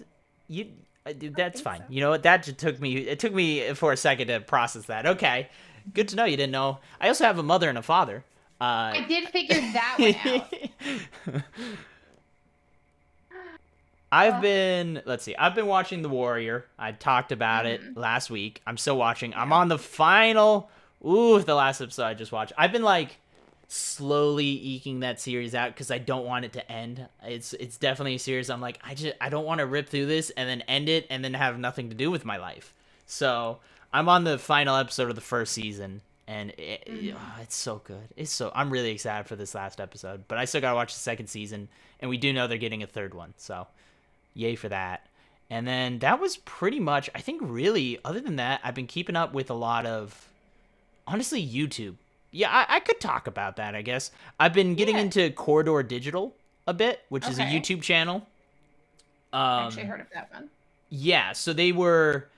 Speaker 1: You.
Speaker 2: I
Speaker 1: That's
Speaker 2: think
Speaker 1: fine.
Speaker 2: so.
Speaker 1: You know what? That just took me. It took me for a second to process that. Okay, good to know you didn't know. I also have a mother and a father.
Speaker 2: I did figure that one out. Oh.
Speaker 1: Let's see, I've been watching The Warrior. I talked about it
Speaker 2: Mhm.
Speaker 1: last week. I'm still watching. I'm
Speaker 2: Yeah.
Speaker 1: on the final, the last episode I just watched. I've been like slowly eking that series out because I don't want it to end. It's definitely a series I'm like, I don't want to rip through this and then end it and then have nothing to do with my life. So I'm on the final episode of the first season, and
Speaker 2: Mhm.
Speaker 1: it's so good. I'm really excited for this last episode, but I still gotta watch the second season, and we do know they're getting a third one, so yay for that. And then that was pretty much, I think, really, other than that, I've been keeping up with a lot of, honestly, YouTube. Yeah, I could talk about that, I guess. I've been getting
Speaker 2: Yeah.
Speaker 1: into Corridor Digital a bit, which is a
Speaker 2: Okay.
Speaker 1: YouTube channel.
Speaker 2: Actually
Speaker 1: Um,
Speaker 2: heard of that one.
Speaker 1: yeah, so they were.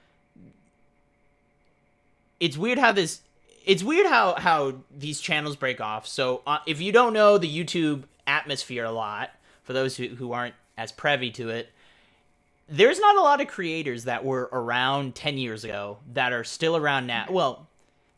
Speaker 1: It's weird how this. It's weird how these channels break off. So if you don't know the YouTube atmosphere a lot, for those who aren't as privy to it, there's not a lot of creators that were around 10 years ago that are still around now. Well,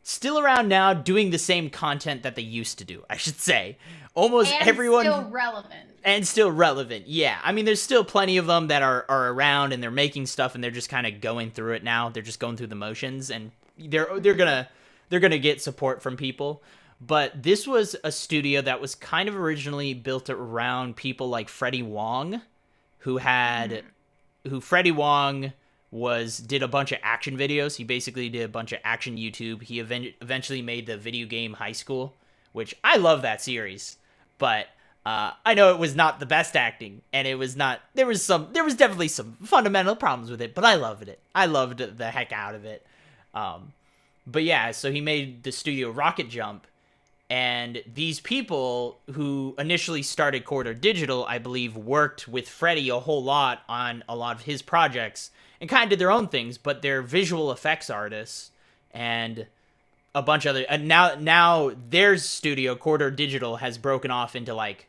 Speaker 1: still around now doing the same content that they used to do, I should say. Almost
Speaker 2: And still
Speaker 1: everyone.
Speaker 2: relevant.
Speaker 1: And still relevant, yeah. I mean, there's still plenty of them that are around and they're making stuff and they're just kind of going through it now. They're just going through the motions, and they're gonna get support from people. But this was a studio that was kind of originally built around people like Freddie Wong, who had
Speaker 2: Mhm.
Speaker 1: who Freddie Wong was did a bunch of action videos. He basically did a bunch of action YouTube. He eventually made the video game High School, which I love that series, but I know it was not the best acting, and it was not. There was definitely some fundamental problems with it, but I loved it. I loved the heck out of it. Um, but yeah, so he made the studio Rocket Jump, and these people who initially started Corridor Digital, I believe, worked with Freddie a whole lot on a lot of his projects and kind of did their own things, but they're visual effects artists and a bunch of other. And now their studio, Corridor Digital, has broken off into like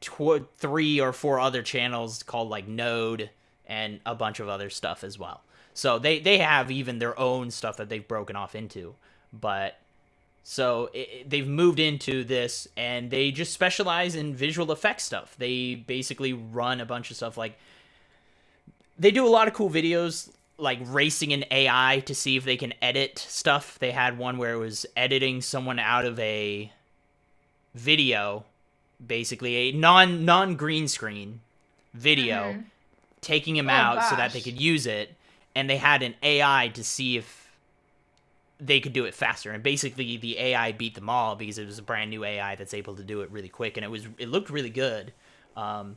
Speaker 1: 3 or 4 other channels called like Node and a bunch of other stuff as well. So they have even their own stuff that they've broken off into, but so they've moved into this, and they just specialize in visual effects stuff. They basically run a bunch of stuff. Like, they do a lot of cool videos, like racing in AI to see if they can edit stuff. They had one where it was editing someone out of a video, basically a non green screen video,
Speaker 2: Mhm.
Speaker 1: taking him
Speaker 2: Oh
Speaker 1: out so that they
Speaker 2: gosh.
Speaker 1: could use it, and they had an AI to see if they could do it faster. And basically the AI beat them all because it was a brand new AI that's able to do it really quick, and it looked really good. um,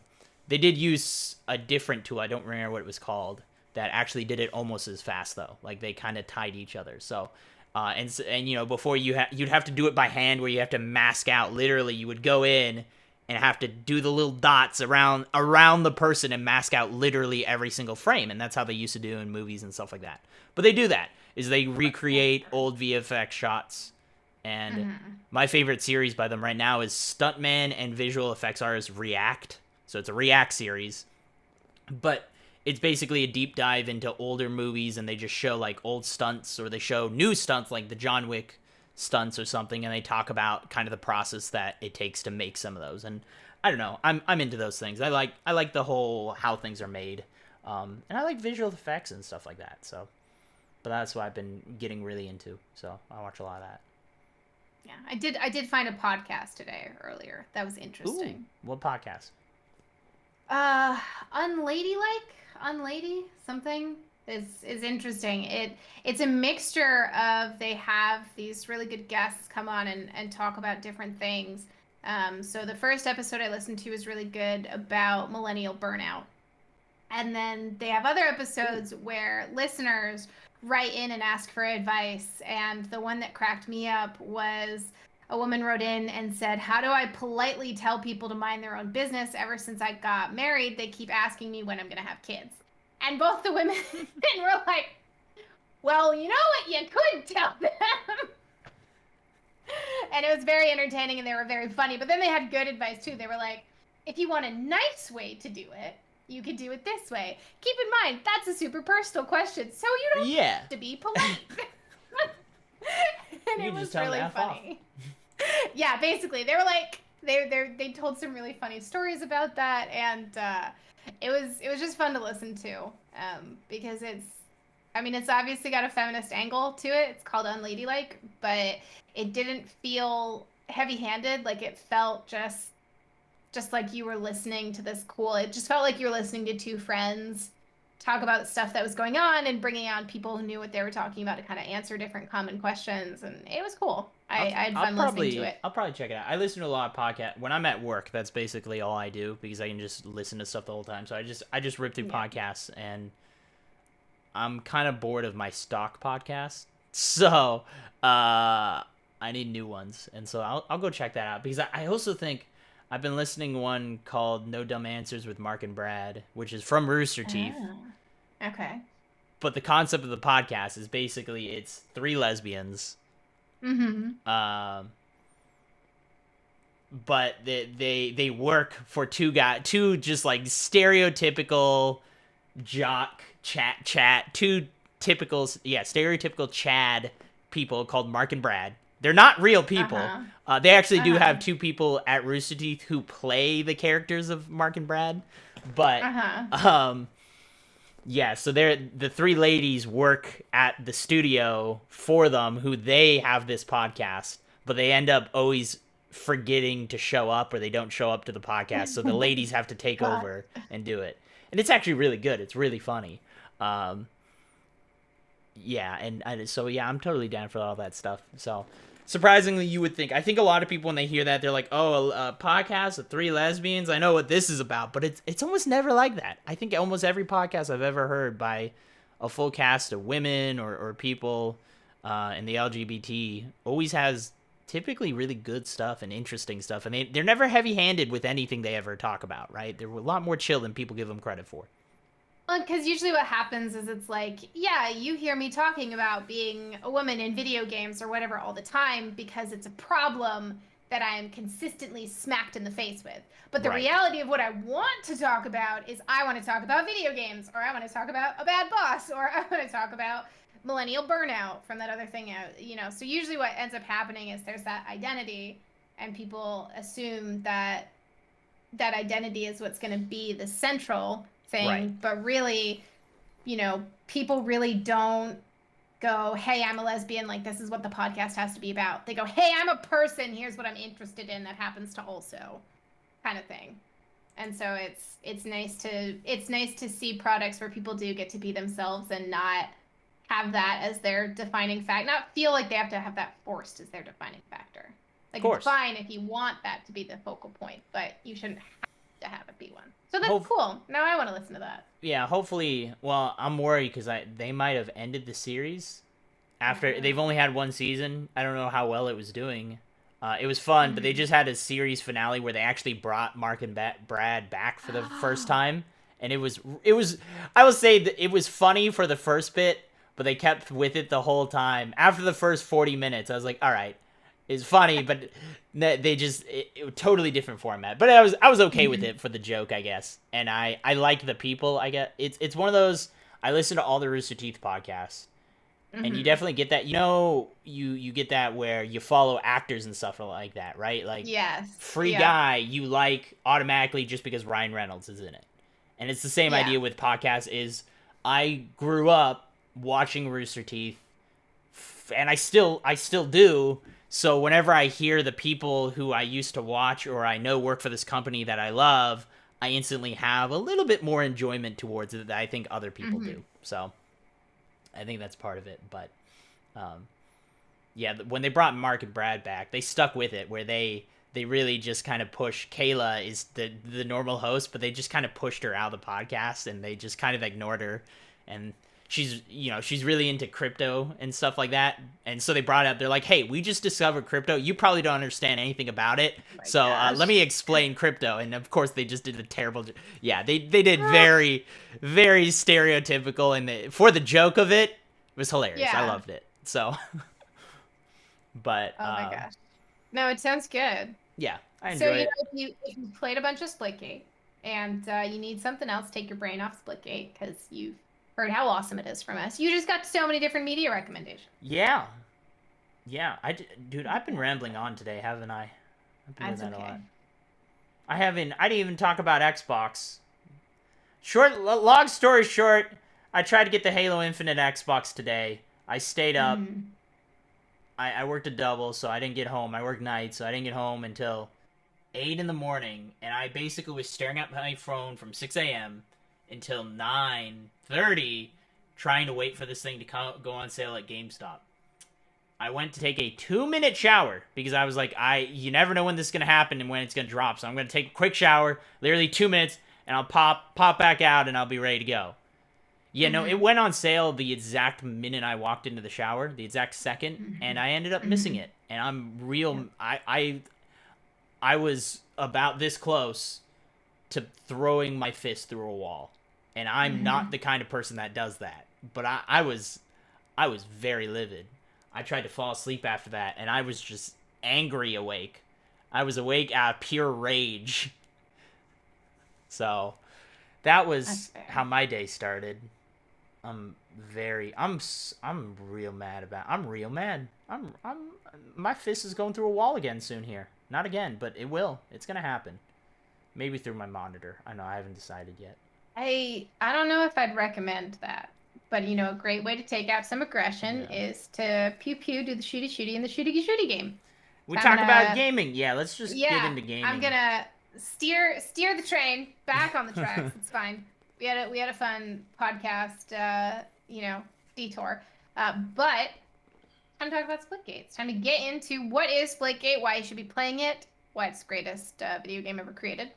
Speaker 1: they did use a different tool, I don't remember what it was called, that actually did it almost as fast though. Like, they kind of tied each other. So and you know, before you'd have to do it by hand, where you have to mask out, literally you would go in and have to do the little dots around the person and mask out literally every single frame. And that's how they used to do in movies and stuff like that. But they do that, is they recreate old VFX shots. And
Speaker 2: Mhm.
Speaker 1: my favorite series by them right now is Stuntman and visual effects artist React. So it's a React series, but it's basically a deep dive into older movies, and they just show like old stunts, or they show new stunts like the John Wick stunts or something, and they talk about kind of the process that it takes to make some of those. And I don't know, I'm into those things. I like the whole how things are made, and I like visual effects and stuff like that. So, but that's what I've been getting really into. So I watch a lot of that.
Speaker 2: Yeah, I did find a podcast today earlier. That was
Speaker 1: Ooh,
Speaker 2: interesting.
Speaker 1: what podcast?
Speaker 2: Uh, unladylike, unlady something is interesting. It's a mixture of, they have these really good guests come on and talk about different things. So the first episode I listened to was really good about millennial burnout. And then they have other episodes where listeners write in and ask for advice. And the one that cracked me up was a woman wrote in and said, "How do I politely tell people to mind their own business? Ever since I got married, they keep asking me when I'm going to have kids." And both the women were like, "Well, you know what you could tell them." And it was very entertaining and they were very funny. But then they had good advice too. They were like, if you want a nice way to do it, you could do it this way. Keep in mind, that's a super personal question, so you don't have to be polite. And
Speaker 1: you
Speaker 2: it was
Speaker 1: just tell
Speaker 2: really
Speaker 1: them
Speaker 2: funny. Yeah, basically, they were like, they told some really funny stories about that, and it was just fun to listen to, because it's obviously got a feminist angle to it. It's called Unladylike, but it didn't feel heavy-handed. Like, it felt just like you were listening to this cool. It just felt like you were listening to two friends talk about stuff that was going on and bringing on people who knew what they were talking about to kind of answer different common questions. And it was cool. I had fun listening to it.
Speaker 1: I'll probably check it out. I listen to a lot of podcasts when I'm at work. That's basically all I do because I can just listen to stuff the whole time. So I just rip through podcasts, and I'm kind of bored of my stock podcasts. So I need new ones, and so I'll go check that out because I also think I've been listening to one called No Dumb Answers with Mark and Brad, which is from Rooster Teeth.
Speaker 2: Oh, okay.
Speaker 1: But the concept of the podcast is basically it's three lesbians.
Speaker 2: Mm-hmm.
Speaker 1: But they work for two just like stereotypical jock chat, two stereotypical Chad people called Mark and Brad. They're not real people. They actually do have two people at Rooster Teeth who play the characters of Mark and Brad. But, so the three ladies work at the studio for them, who they have this podcast, but they end up always forgetting to show up, or they don't show up to the podcast. So the ladies have to take over and do it. And it's actually really good. It's really funny. I'm totally down for all that stuff. So surprisingly, you would think. I think a lot of people, when they hear that, they're like, "Oh, a podcast of three lesbians. I know what this is about." But it's almost never like that. I think almost every podcast I've ever heard by a full cast of women or people in the LGBT always has typically really good stuff and interesting stuff. And they're never heavy-handed with anything they ever talk about, right? They're a lot more chill than people give them credit for.
Speaker 2: Well, because usually what happens is it's like, yeah, you hear me talking about being a woman in video games or whatever all the time because it's a problem that I am consistently smacked in the face with. But the reality of what I want to talk about is I want to talk about video games, or I want to talk about a bad boss, or I want to talk about millennial burnout from that other thing. So usually what ends up happening is there's that identity, and people assume that identity is what's going to be the central thing, but really, people really don't go, "Hey, I'm a lesbian, like this is what the podcast has to be about." They go, "Hey, I'm a person, here's what I'm interested in that happens to also," kind of thing. And so it's nice to see products where people do get to be themselves and not have that as their defining fact, not feel like they have to have that forced as their defining factor. Like, it's fine if you want that to be the focal point, but you shouldn't have to have it be one. So that's cool. Now I want to listen to that.
Speaker 1: Yeah, hopefully. Well, I'm worried because they might have ended the series after they've only had one season. I don't know how well it was doing. It was fun, but they just had a series finale where they actually brought Mark and Brad back for the first time, and it was. I will say that it was funny for the first bit, but they kept with it the whole time. After the first 40 minutes, I was like, all right. It's funny, but they just it totally different format. But I was okay with it for the joke, I guess. And I like the people. I get it's one of those. I listen to all the Rooster Teeth podcasts, and you definitely get that. You get that where you follow actors and stuff like that, right? Like Free Guy, you like automatically just because Ryan Reynolds is in it. And it's the same idea with podcasts. Is I grew up watching Rooster Teeth, and I still do. So whenever I hear the people who I used to watch or I know work for this company that I love, I instantly have a little bit more enjoyment towards it that I think other people do. So I think that's part of it. But when they brought Mark and Brad back, they stuck with it where they really just kind of push. Kayla is the normal host, but they just kind of pushed her out of the podcast and they just kind of ignored her. And she's really into crypto and stuff like that. And so they brought it up. They're like, hey, we just discovered crypto. You probably don't understand anything about it.
Speaker 2: Oh my
Speaker 1: So
Speaker 2: gosh.
Speaker 1: let me explain crypto. And of course, they just did a terrible. Yeah, they did very, very stereotypical. And for the joke of it, it was hilarious. I
Speaker 2: Yeah.
Speaker 1: loved it. So, but
Speaker 2: Oh my gosh. No, it sounds good.
Speaker 1: yeah, I
Speaker 2: So,
Speaker 1: enjoy it.
Speaker 2: if you played a bunch of Splitgate and you need something else, take your brain off Splitgate because you've heard how awesome it is from us. You just got so many different media recommendations.
Speaker 1: Yeah. Yeah, dude, I've been rambling on today, haven't I? I've been
Speaker 2: That's
Speaker 1: doing that
Speaker 2: okay.
Speaker 1: a lot. I didn't even talk about Xbox. Long story short, I tried to get the Halo Infinite Xbox today. I stayed up.
Speaker 2: Mhm.
Speaker 1: I worked a double, so I didn't get home. I worked nights, so I didn't get home until 8 in the morning. And I basically was staring at my phone from 6 a.m. until 9:30, trying to wait for this thing to go on sale at GameStop. I went to take a 2-minute shower because I was like, you never know when this is gonna happen and when it's gonna drop. So I'm gonna take a quick shower, literally 2 minutes, and I'll pop back out and I'll be ready to go. Yeah, no, it went on sale the exact minute I walked into the shower, the exact second, and I ended up missing it. And I'm real. I was about this close to throwing my fist through a wall, and I'm not the kind of person that does that. But I was very livid. I tried to fall asleep after that, and I was just angry awake. I was awake out of pure rage. So that was how my day started. I'm real mad I'm real mad. My fist is going through a wall again soon here. Not again, but it will. It's gonna happen. Maybe through my monitor. I know, I haven't decided yet.
Speaker 2: I don't know if I'd recommend that. But a great way to take out some aggression is to pew pew, do the shooty shooty in the shooty shooty game.
Speaker 1: We talk about gaming. Yeah, let's just get into gaming.
Speaker 2: I'm gonna steer the train back on the tracks. It's fine. We had a fun podcast, detour. But time to talk about Splitgate. It's time to get into what is Splitgate, why you should be playing it, why it's the greatest video game ever created.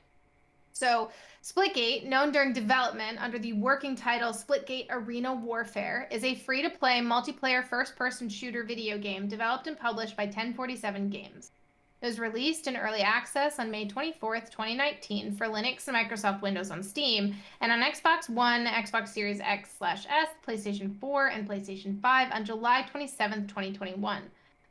Speaker 2: So, Splitgate, known during development under the working title Splitgate Arena Warfare, is a free-to-play multiplayer first-person shooter video game developed and published by 1047 Games. It was released in early access on May 24th, 2019 for Linux and Microsoft Windows on Steam, and on Xbox One, Xbox Series X/S, PlayStation 4, and PlayStation 5 on July 27th, 2021.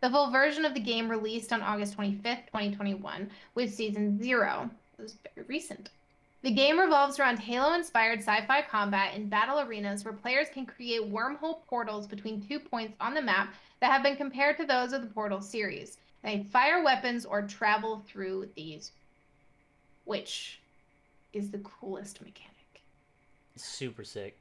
Speaker 2: The full version of the game released on August 25th, 2021, with Season 0. It was very recent. The game revolves around Halo-inspired sci-fi combat in battle arenas where players can create wormhole portals between 2 points on the map that have been compared to those of the Portal series. They fire weapons or travel through these, which is the coolest mechanic.
Speaker 1: Super sick.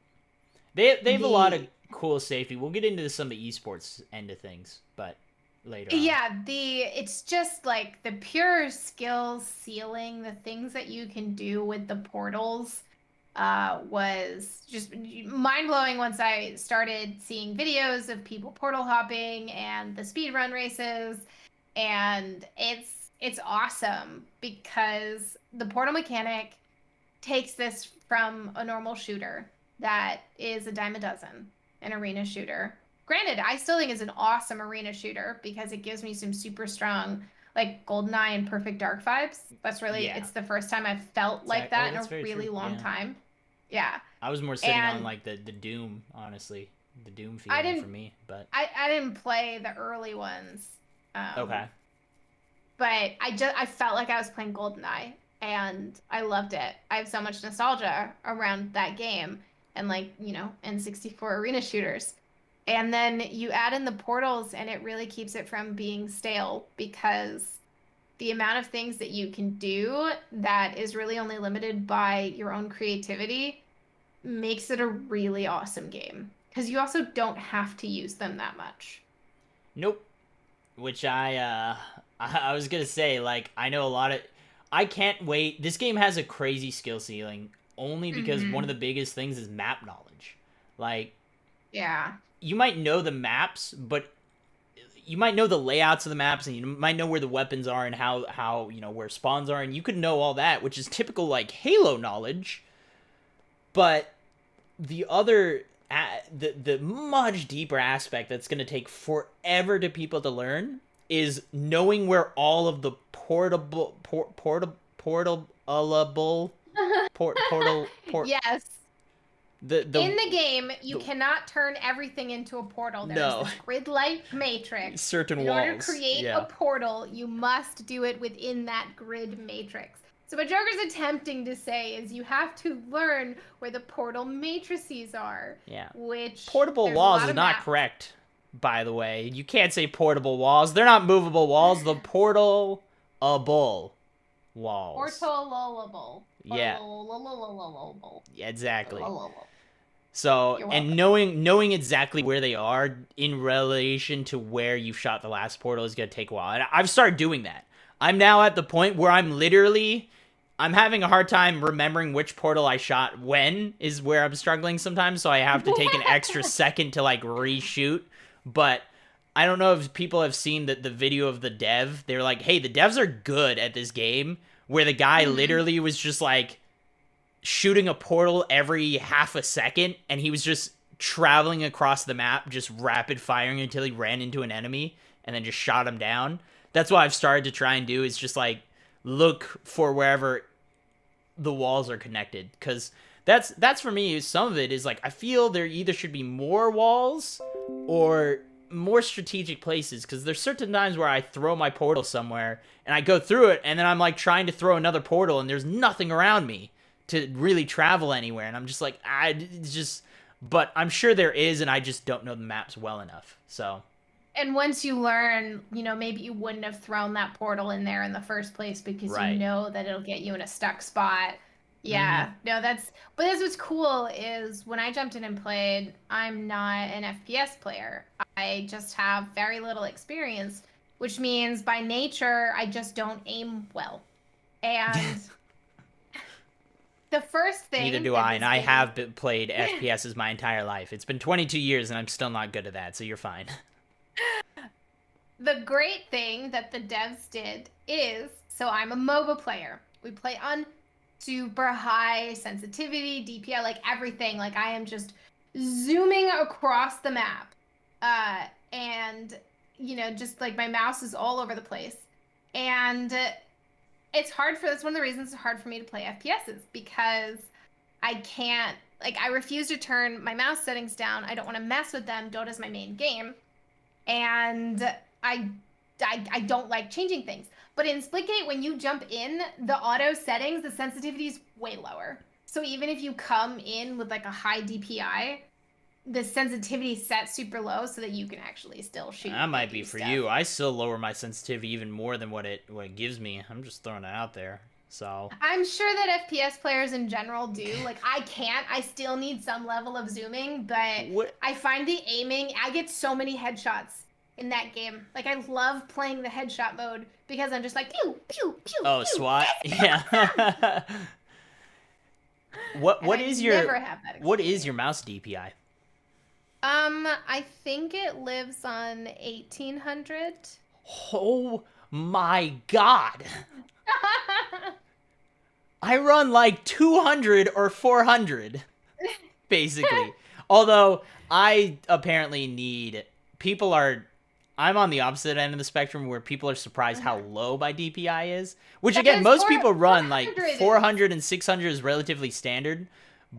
Speaker 1: They have a lot of cool safety. We'll get into some of the esports end of things, but later on.
Speaker 2: Yeah, it's just like the pure skill ceiling, the things that you can do with the portals was just mind-blowing once I started seeing videos of people portal hopping and the speedrun races. And it's awesome because the portal mechanic takes this from a normal shooter that is a dime a dozen, an arena shooter. Granted, I still think it's an awesome arena shooter because it gives me some super strong, like, GoldenEye and Perfect Dark vibes. That's really, it's the first time I've felt like that in a really long time. Yeah.
Speaker 1: I was more sitting on, like, the Doom, honestly. The Doom feeling for me, but...
Speaker 2: I didn't play the early ones.
Speaker 1: Okay.
Speaker 2: But I felt like I was playing GoldenEye, and I loved it. I have so much nostalgia around that game and, like, N64 arena shooters. And then you add in the portals, and it really keeps it from being stale because the amount of things that you can do that is really only limited by your own creativity makes it a really awesome game because you also don't have to use them that much.
Speaker 1: Nope. Which I was gonna say, like, I know a lot of... I can't wait. This game has a crazy skill ceiling only because one of the biggest things is map knowledge. Like...
Speaker 2: Yeah.
Speaker 1: You might know the maps, but you might know the layouts of the maps, and you might know where the weapons are and how where spawns are, and you could know all that, which is typical, like, Halo knowledge. But the other the much deeper aspect that's going to take forever to people to learn is knowing where all of the portable
Speaker 2: Yes.
Speaker 1: the
Speaker 2: In the game, you cannot turn everything into a portal. There is this grid-like matrix.
Speaker 1: Certain
Speaker 2: In
Speaker 1: walls.
Speaker 2: order to create a portal, you must do it within that grid matrix. So what Joker's attempting to say is you have to learn where the portal matrices are.
Speaker 1: Yeah.
Speaker 2: Which
Speaker 1: portable walls is not correct, by the way. You can't say portable walls. They're not movable walls. The portal-able walls.
Speaker 2: Portal-able.
Speaker 1: Yeah. Yeah, exactly. So, and knowing exactly where they are in relation to where you shot the last portal is going to take a while. And I've started doing that. I'm now at the point where I'm having a hard time remembering which portal I shot when is where I'm struggling sometimes. So I have to take an extra second to like reshoot. But I don't know if people have seen the video of the dev. They're like, hey, the devs are good at this game, where the guy literally was just like shooting a portal every half a second, and he was just traveling across the map, just rapid firing until he ran into an enemy and then just shot him down. That's what I've started to try and do, is just like look for wherever the walls are connected, because that's for me. Some of it is like, I feel there either should be more walls or more strategic places, because there's certain times where I throw my portal somewhere and I go through it, and then I'm like trying to throw another portal and there's nothing around me to really travel anywhere, and I'm just like, but I'm sure there is, and I just don't know the maps well enough. So,
Speaker 2: and once you learn, maybe you wouldn't have thrown that portal in there in the first place, because you know that it'll get you in a stuck spot. Yeah, no, but that's what's cool is when I jumped in and played, I'm not an FPS player. I just have very little experience, which means by nature, I just don't aim well. And the first thing...
Speaker 1: Neither do I, and I have played FPSs my entire life. It's been 22 years, and I'm still not good at that, so you're fine.
Speaker 2: The great thing that the devs did is, so I'm a MOBA player. We play on super high sensitivity, DPI, like everything. Like I am just zooming across the map. And, just like my mouse is all over the place. And that's one of the reasons it's hard for me to play FPSs, because I can't, I refuse to turn my mouse settings down. I don't want to mess with them. Dota's my main game. And I don't like changing things. But in SplitGate, when you jump in, the auto settings, the sensitivity is way lower. So even if you come in with like a high DPI, the sensitivity is set super low so that you can actually still shoot.
Speaker 1: That might be for you. I still lower my sensitivity even more than what it gives me. I'm just throwing it out there. So
Speaker 2: I'm sure that FPS players in general do. Like I can't. I still need some level of zooming, but I find the aiming. I get so many headshots in that game. Like I love playing the headshot mode because I'm just like pew pew pew.
Speaker 1: Oh, pew, SWAT. Yeah. What is your mouse DPI?
Speaker 2: I think it lives on 1800.
Speaker 1: Oh my god. I run like 200 or 400 basically. Although I apparently I'm on the opposite end of the spectrum where people are surprised how low my DPI is. Which, again, most people run, like, 400 and 600 is relatively standard.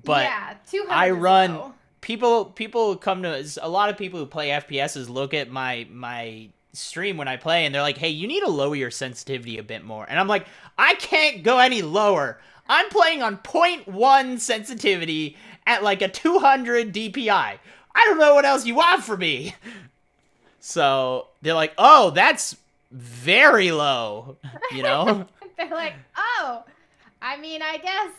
Speaker 1: But
Speaker 2: yeah, 200
Speaker 1: I run...
Speaker 2: Low.
Speaker 1: People come to... A lot of people who play FPSs look at my stream when I play, and they're like, hey, you need to lower your sensitivity a bit more. And I'm like, I can't go any lower. I'm playing on 0.1 sensitivity at, like, a 200 DPI. I don't know what else you want from me. So they're like, oh, that's very low,
Speaker 2: They're like, oh, I mean, I guess.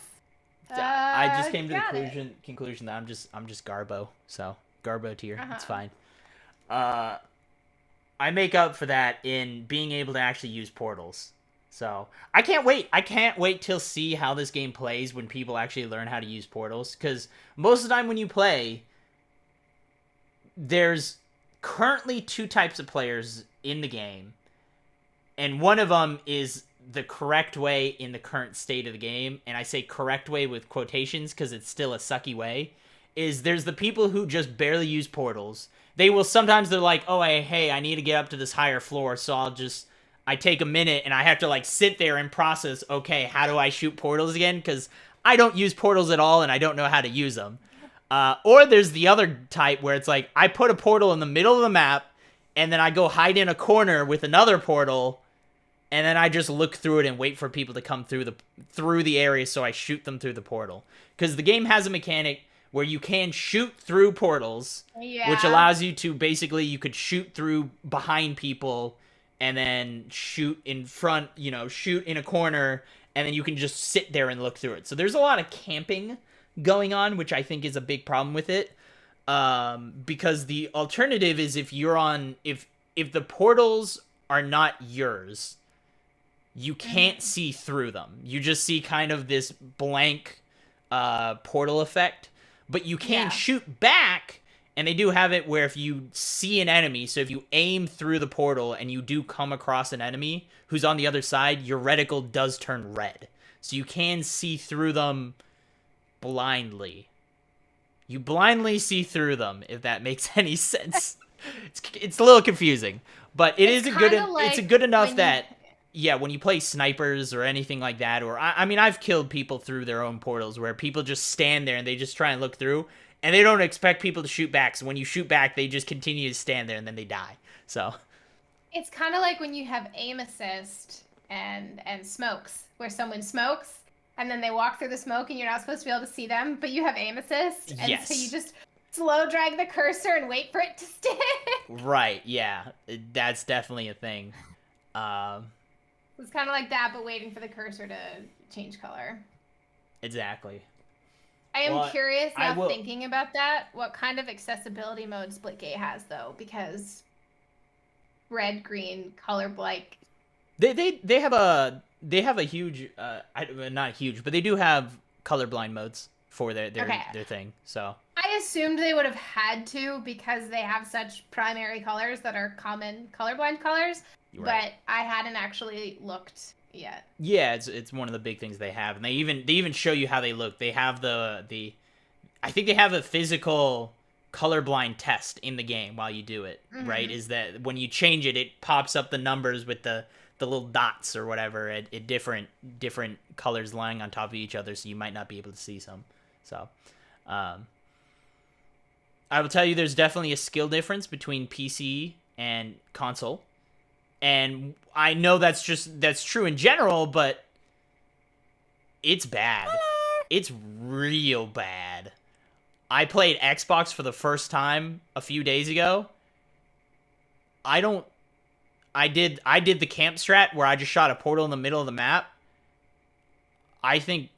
Speaker 1: I just came to the conclusion that I'm just Garbo. So Garbo tier. It's fine. I make up for that in being able to actually use portals. So I can't wait. I can't wait till see how this game plays when people actually learn how to use portals. Because most of the time when you play, there's currently two types of players in the game, and one of them is the correct way in the current state of the game, and I say correct way with quotations because it's still a sucky way, is there's the people who just barely use portals. They will sometimes they're like, oh, hey, I need to get up to this higher floor, so I take a minute and I have to like sit there and process, okay, how do I shoot portals again? Because I don't use portals at all and I don't know how to use them. Or there's the other type where it's like, I put a portal in the middle of the map and then I go hide in a corner with another portal and then I just look through it and wait for people to come through the area so I shoot them through the portal. Because the game has a mechanic where you can shoot through portals, which allows you to basically, you could shoot through behind people and then shoot in front, shoot in a corner, and then you can just sit there and look through it. So there's a lot of camping going on, which I think is a big problem with it. Because the alternative is if the portals are not yours, you can't see through them. You just see kind of this blank portal effect, but you can shoot back, and they do have it where if you see an enemy, so if you aim through the portal and you do come across an enemy who's on the other side, your reticle does turn red. So you can see through them blindly. You blindly see through them, if that makes any sense. It's a little confusing, but it's good enough that when you play snipers or anything like that, or I mean, I've killed people through their own portals where people just stand there and they just try and look through, and they don't expect people to shoot back. So when you shoot back, they just continue to stand there and then they die. So
Speaker 2: it's kind of like when you have aim assist and smokes, where someone smokes and then they walk through the smoke and you're not supposed to be able to see them, but you have aim assist, and so you just slow drag the cursor and wait for it to stick.
Speaker 1: Right? Yeah, that's definitely a thing.
Speaker 2: It's kind of like that, but waiting for the cursor to change color.
Speaker 1: Exactly.
Speaker 2: I am curious now, thinking about that, what kind of accessibility mode SplitGate has, though, because red, green, color blank.
Speaker 1: They have a huge not huge, but they do have colorblind modes for their thing. So
Speaker 2: I assumed they would have had to because they have such primary colors that are common colorblind colors. Right. But I hadn't actually looked yet.
Speaker 1: Yeah, it's one of the big things they have, and they even show you how they look. They have I think they have a physical colorblind test in the game while you do it. Mm-hmm. Right? Is that when you change it, it pops up the numbers with the little dots or whatever at different colors lying on top of each other, so you might not be able to see some. So, I will tell you, there's definitely a skill difference between PC and console. And I know that's true in general, but it's bad. It's real bad. I played Xbox for the first time a few days ago. I did the camp strat where I just shot a portal in the middle of the map. I think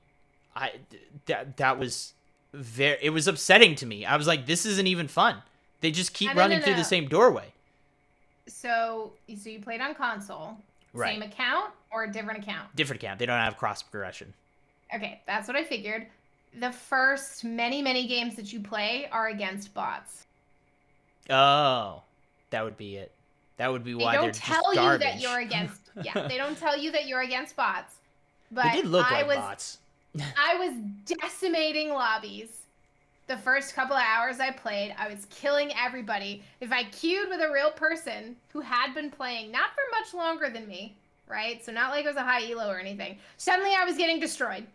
Speaker 1: that was it was upsetting to me. I was like, this isn't even fun. They just keep running through the same doorway.
Speaker 2: So you played on console, right? Same account or a different account?
Speaker 1: Different account. They don't have cross progression.
Speaker 2: Okay, that's what I figured. The first many games that you play are against bots.
Speaker 1: Oh, that would be it. That would be why they're just garbage.
Speaker 2: They don't tell you that you're against. Yeah, they don't tell you that you're against bots. But
Speaker 1: they did look like bots.
Speaker 2: I was decimating lobbies. The first couple of hours I played, I was killing everybody. If I queued with a real person who had been playing not for much longer than me, right? So not like it was a high elo or anything. Suddenly I was getting destroyed.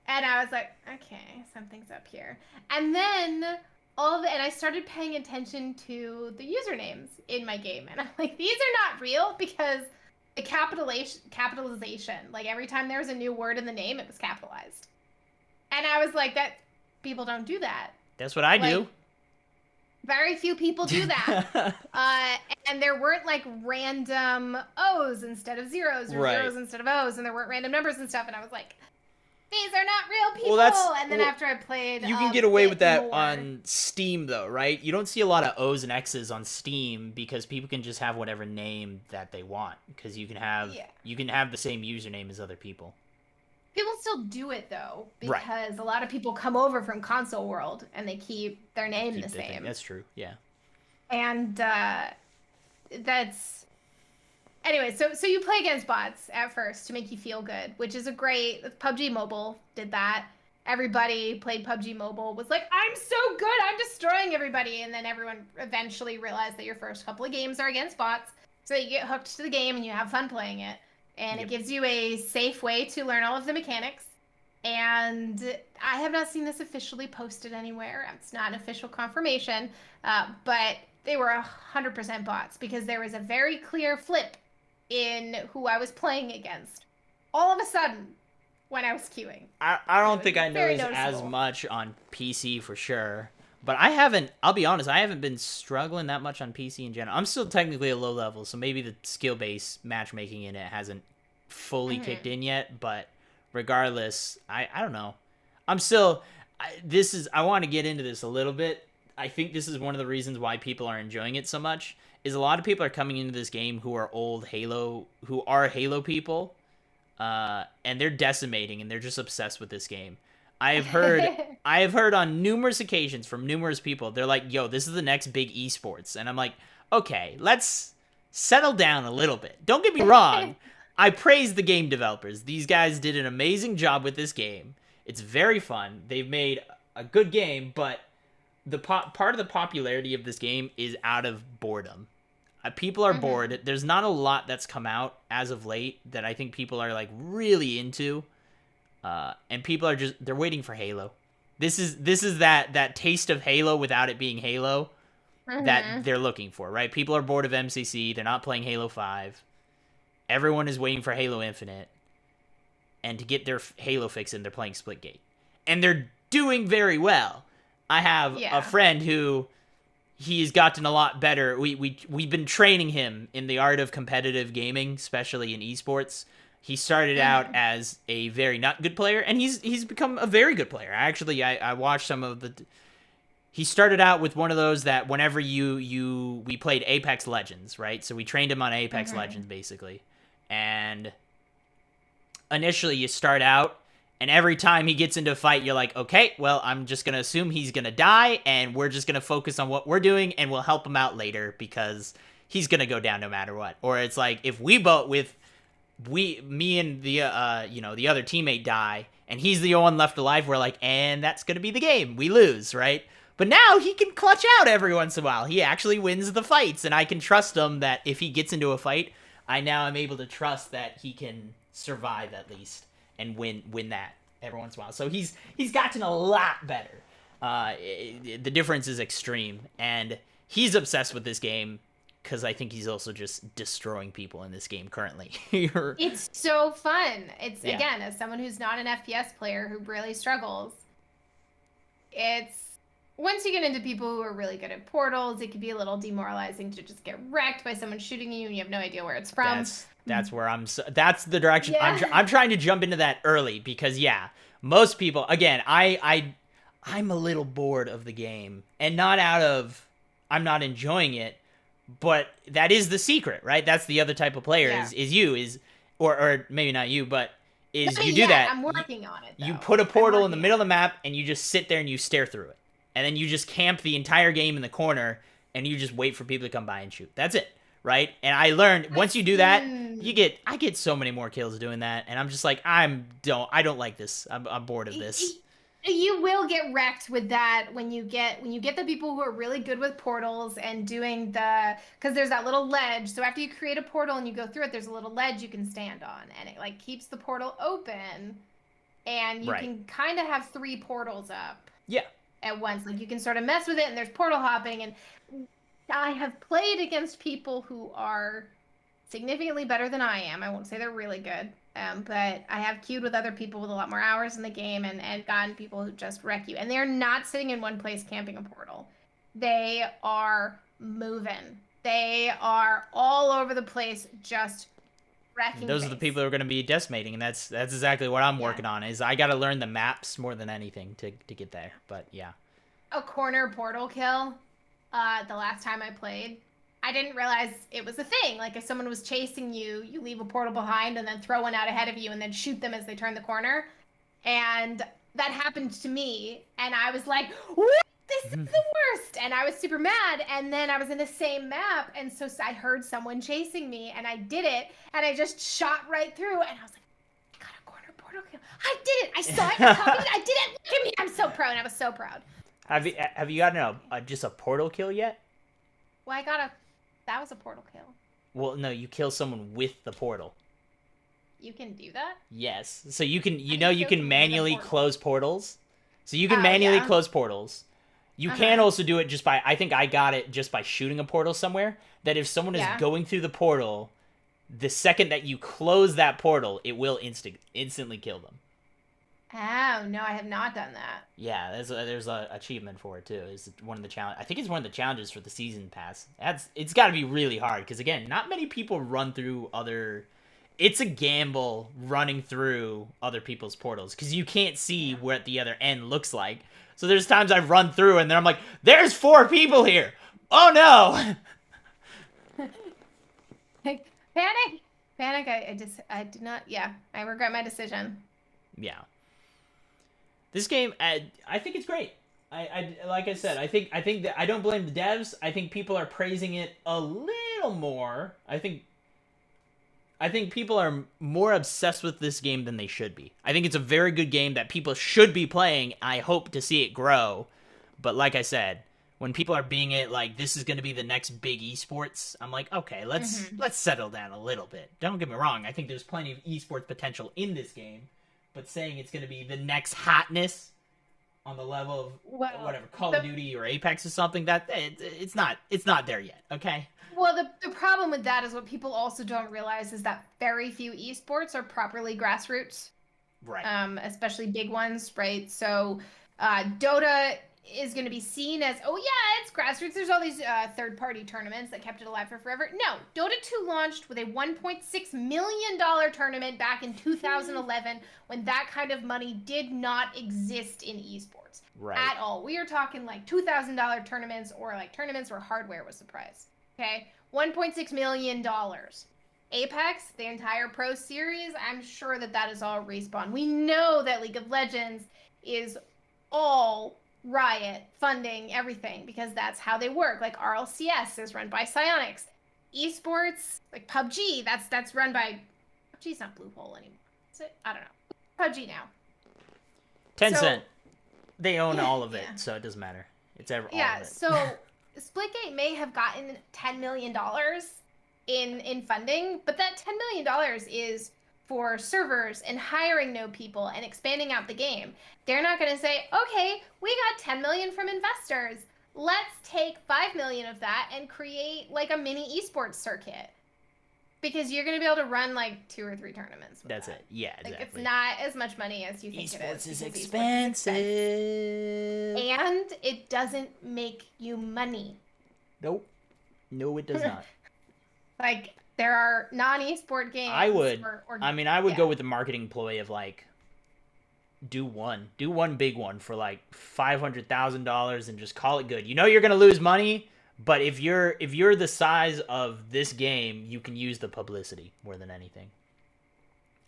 Speaker 2: And I was like, okay, something's up here. And then and I started paying attention to the usernames in my game. And I'm like, these are not real because the capitalization, like every time there was a new word in the name, it was capitalized. And I was like, that people don't do that.
Speaker 1: That's what I do.
Speaker 2: Very few people do that. And there weren't like random O's instead of zeros or zeros instead of O's, and there weren't random numbers and stuff. And I was like, these are not real people. And then after I played,
Speaker 1: you can get away with that on Steam though, right? You don't see a lot of O's and X's on Steam because people can just have whatever name that they want, because you can have the same username as other people.
Speaker 2: People still do it though, because a lot of people come over from console world and they keep their name the same.
Speaker 1: That's true. Yeah.
Speaker 2: And that's anyway. So you play against bots at first to make you feel good, which is a great. PUBG Mobile did that. everybody played PUBG Mobile was like, I'm so good, I'm destroying everybody. And then everyone eventually realized that your first couple of games are against bots. So you get hooked to the game and you have fun playing it. And
Speaker 1: Yep.
Speaker 2: it gives you a safe way to learn all of the mechanics. And I have not seen this officially posted anywhere. It's not an official confirmation, but they were 100% bots because there was a very clear flip in who I was playing against. All of a sudden, when I was queuing.
Speaker 1: I don't think I
Speaker 2: Very
Speaker 1: noticed as
Speaker 2: noticeable.
Speaker 1: much on PC for sure. But I haven't, I'll be honest, I haven't been struggling that much on PC in general. I'm still technically a low level, so maybe the skill-based matchmaking in it hasn't fully kicked in yet. But regardless, I don't know. I'm still, I want to get into this a little bit. I think this is one of the reasons why people are enjoying it so much, is a lot of people are coming into this game who are old Halo, who are Halo people, and they're decimating and they're just obsessed with this game. I have heard I have heard on numerous occasions from numerous people, they're like, yo, this is the next big esports. And I'm like, okay, let's settle down a little bit. Don't get me wrong. I praise the game developers. These guys did an amazing job with this game. It's very fun. They've made a good game, but the part of the popularity of this game is out of boredom. People are bored. There's not a lot that's come out as of late that I think people are like really into. And people are just, they're waiting for Halo. This is that taste of Halo without it being Halo that they're looking for, right? People are bored of MCC. They're not playing Halo 5. Everyone is waiting for Halo Infinite. And to get their Halo fix in, they're playing Splitgate. And they're doing very well. I have a friend who he's gotten a lot better. We've been training him in the art of competitive gaming, especially in esports. He started out as a very not good player, and he's become a very good player. Actually, I watched some of the. He started out with one of those that whenever we played Apex Legends, right? So we trained him on Apex Legends basically, and initially you start out, and every time he gets into a fight, you're like, okay, well, I'm just gonna assume he's gonna die, and we're just gonna focus on what we're doing, and we'll help him out later because he's gonna go down no matter what. Or it's like if me and the the other teammate die and he's the only one left alive, we're like, and that's gonna be the game, we lose, right? But now he can clutch out every once in a while. He actually wins the fights, and I can trust him that if he gets into a fight, I now am able to trust that he can survive at least and win that every once in a while. So he's gotten a lot better. The difference is extreme, and he's obsessed with this game because I think he's also just destroying people in this game currently.
Speaker 2: It's so fun. It's again, as someone who's not an FPS player who really struggles, it's once you get into people who are really good at portals, it can be a little demoralizing to just get wrecked by someone shooting you and you have no idea where it's from.
Speaker 1: That's where that's the direction I'm trying to jump into that early because most people, again, I'm a little bored of the game, and not out of I'm not enjoying it, but that is the secret, right? That's the other type of player or maybe not you, but you do that.
Speaker 2: I'm working on it, though.
Speaker 1: You put a portal in the middle of the map and you just sit there and you stare through it. And then you just camp the entire game in the corner and you just wait for people to come by and shoot. That's it, right? And I learned once you do that, I get so many more kills doing that, and I'm just like, I don't like this. I'm bored of this.
Speaker 2: You will get wrecked with that when you get the people who are really good with portals and doing because there's that little ledge. So after you create a portal and you go through it, there's a little ledge you can stand on, and it like keeps the portal open, and you can kind of have 3 portals up.
Speaker 1: Yeah.
Speaker 2: At once, like you can sort of mess with it, and there's portal hopping. And I have played against people who are significantly better than I am. I won't say they're really good. But I have queued with other people with a lot more hours in the game and gotten people who just wreck you. And they're not sitting in one place camping a portal. They are moving. They are all over the place, just wrecking.
Speaker 1: Those are the people who are going to be decimating, and that's exactly what I'm working on. Is I got to learn the maps more than anything to get there. But yeah.
Speaker 2: A corner portal kill. The last time I played, I didn't realize it was a thing. Like if someone was chasing you, you leave a portal behind and then throw one out ahead of you and then shoot them as they turn the corner. And that happened to me. And I was like, what? This is the worst. And I was super mad. And then I was in the same map. And so I heard someone chasing me and I did it. And I just shot right through. And I was like, I got a corner portal portal kill. I did it. I saw it. I copied it. I did it. Look at me. I'm so proud. I was so proud.
Speaker 1: Have you gotten just a portal kill yet?
Speaker 2: Well, that was a portal kill.
Speaker 1: Well, no, you kill someone with the portal.
Speaker 2: You can do that?
Speaker 1: Yes. So you can manually close portals. So you can
Speaker 2: manually
Speaker 1: close portals. You can also do it just by, I think I got it just by shooting a portal somewhere, that if someone is going through the portal, the second that you close that portal, it will instantly kill them.
Speaker 2: Oh, no, I have not done that.
Speaker 1: Yeah, there's a achievement for it too. It's one of the challenge. I think it's one of the challenges for the season pass. It's got to be really hard because again, not many people run through other. It's a gamble running through other people's portals because you can't see what the other end looks like. So there's times I've run through and then I'm like, there's 4 people here. Oh no!
Speaker 2: Like, panic. I did not. Yeah, I regret my decision.
Speaker 1: Yeah. This game, I think it's great. I like I said, I think that I don't blame the devs. I think people are praising it a little more. I think people are more obsessed with this game than they should be. I think it's a very good game that people should be playing. I hope to see it grow. But like I said, when people are being it like this is going to be the next big esports, I'm like, okay, let's settle down a little bit. Don't get me wrong. I think there's plenty of esports potential in this game. But saying it's going to be the next hotness on the level of whatever Call of Duty or Apex or something, that it's not there yet. Okay.
Speaker 2: Well, the problem with that is what people also don't realize is that very few esports are properly grassroots,
Speaker 1: right?
Speaker 2: Especially big ones, right? So, Dota is going to be seen as, oh yeah, it's grassroots. There's all these third-party tournaments that kept it alive for forever. No, Dota 2 launched with a $1.6 million tournament back in 2011 when that kind of money did not exist in esports at all. We are talking like $2,000 tournaments or like tournaments where hardware was the price. Okay, $1.6 million. Apex, the entire Pro Series, I'm sure that is all Respawn. We know that League of Legends is all Riot funding everything because that's how they work. Like RLCS is run by Psyonix. Esports, like PUBG, that's run by PUBG's not Bluehole anymore. Is it? I don't know. PUBG now.
Speaker 1: Tencent. They own all of it, so it doesn't matter. It's all of it.
Speaker 2: So Splitgate may have gotten $10 million in funding, but that $10 million is for servers and hiring new people and expanding out the game. They're not going to say, okay, we got 10 million from investors. Let's take 5 million of that and create like a mini esports circuit. Because you're going to be able to run like 2 or 3 tournaments.
Speaker 1: That's it. Yeah, exactly.
Speaker 2: Like it's not as much money as you think
Speaker 1: esports
Speaker 2: it is.
Speaker 1: Esports is expensive.
Speaker 2: And it doesn't make you money.
Speaker 1: Nope. No, it does not.
Speaker 2: Like, there are non-esport games.
Speaker 1: I would. I would go with the marketing ploy of like, do one big one for like $500,000 and just call it good. You know you're gonna lose money, but if you're the size of this game, you can use the publicity more than anything.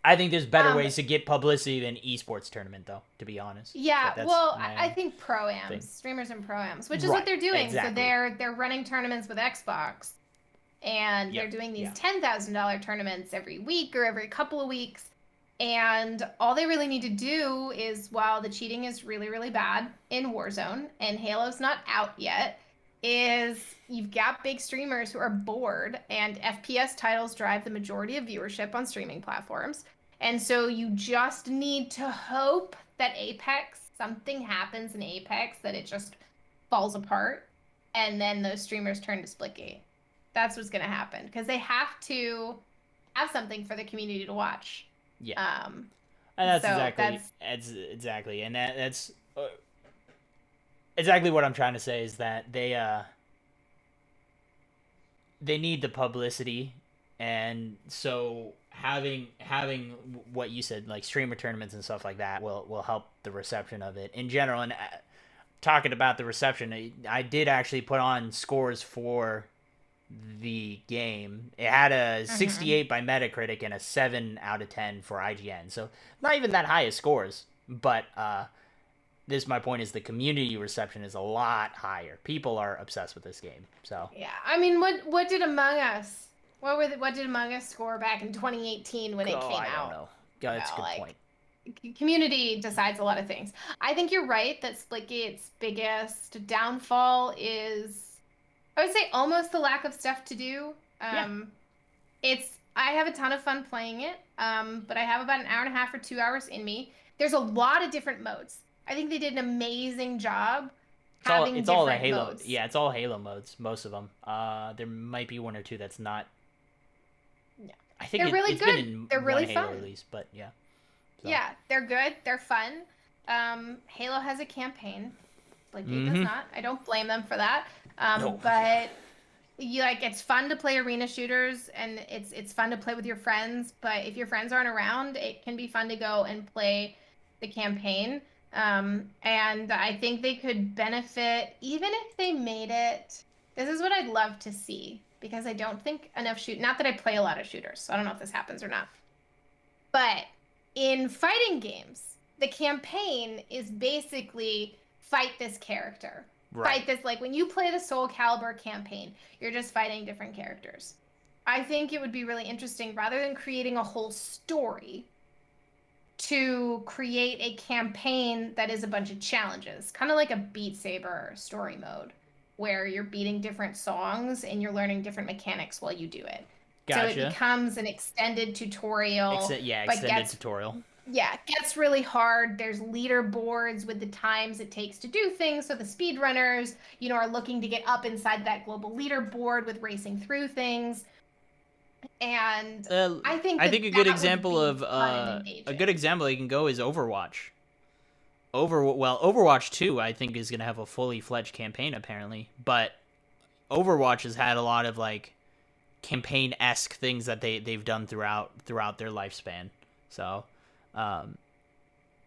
Speaker 1: I think there's better ways to get publicity than esports tournament, though. To be honest.
Speaker 2: Yeah, well, I think pro-ams, streamers and pro-ams, which is what they're doing. Exactly. So they're running tournaments with Xbox. And they're doing these $10,000 tournaments every week or every couple of weeks. And all they really need to do is, while the cheating is really, really bad in Warzone and Halo's not out yet, is you've got big streamers who are bored and FPS titles drive the majority of viewership on streaming platforms. And so you just need to hope that something happens in Apex, that it just falls apart. And then those streamers turn to Splitgate. That's what's going to happen because they have to have something for the community to watch.
Speaker 1: Yeah. And that's exactly. And that's exactly what I'm trying to say is that they need the publicity. And so having what you said, like streamer tournaments and stuff like that will help the reception of it in general. And talking about the reception, I did actually put on scores for the game. It had a 68 by Metacritic and a 7 out of 10 for IGN. So not even that high of scores. But my point is the community reception is a lot higher. People are obsessed with this game. So
Speaker 2: yeah, I mean, what did Among Us? What did Among Us score back in 2018 when it came out?
Speaker 1: I don't know. God, that's a good point.
Speaker 2: community decides a lot of things. I think you're right that Splitgate's biggest downfall is, I would say, almost the lack of stuff to do.
Speaker 1: Yeah.
Speaker 2: I have a ton of fun playing it, but I have about an hour and a half or 2 hours in me. There's a lot of different modes. I think they did an amazing job having
Speaker 1: It's all the
Speaker 2: different
Speaker 1: Halo.
Speaker 2: modes.
Speaker 1: Yeah, it's all Halo modes. Most of them. There might be one or two that's not.
Speaker 2: Yeah.
Speaker 1: I think
Speaker 2: They're really
Speaker 1: it's
Speaker 2: good.
Speaker 1: been in
Speaker 2: They're
Speaker 1: one
Speaker 2: really
Speaker 1: Halo
Speaker 2: fun.
Speaker 1: release, but yeah. So.
Speaker 2: Yeah, they're good. They're fun. Halo has a campaign. Splitgate does
Speaker 1: Mm-hmm.
Speaker 2: not. I don't blame them for that.
Speaker 1: No.
Speaker 2: But you like it's fun to play arena shooters and it's fun to play with your friends, but if your friends aren't around, it can be fun to go and play the campaign. And I think they could benefit even if they made it. This is what I'd love to see because I don't think enough not that I play a lot of shooters, so I don't know if this happens or not. But in fighting games, the campaign is basically fight this character.
Speaker 1: Right.
Speaker 2: Fight this, like when you play the Soul Calibur campaign, you're just fighting different characters. I think it would be really interesting rather than creating a whole story to create a campaign that is a bunch of challenges, kind of like a Beat Saber story mode where you're beating different songs and you're learning different mechanics while you do it.
Speaker 1: Gotcha.
Speaker 2: So it becomes an extended tutorial.
Speaker 1: Extended tutorial.
Speaker 2: Yeah, it gets really hard. There's leaderboards with the times it takes to do things. So the speedrunners, are looking to get up inside that global leaderboard with racing through things. And I think
Speaker 1: a good example of a good example you can go is Overwatch. Overwatch 2 I think is going to have a fully fledged campaign apparently, but Overwatch has had a lot of like campaign-esque things that they've done throughout their lifespan. So,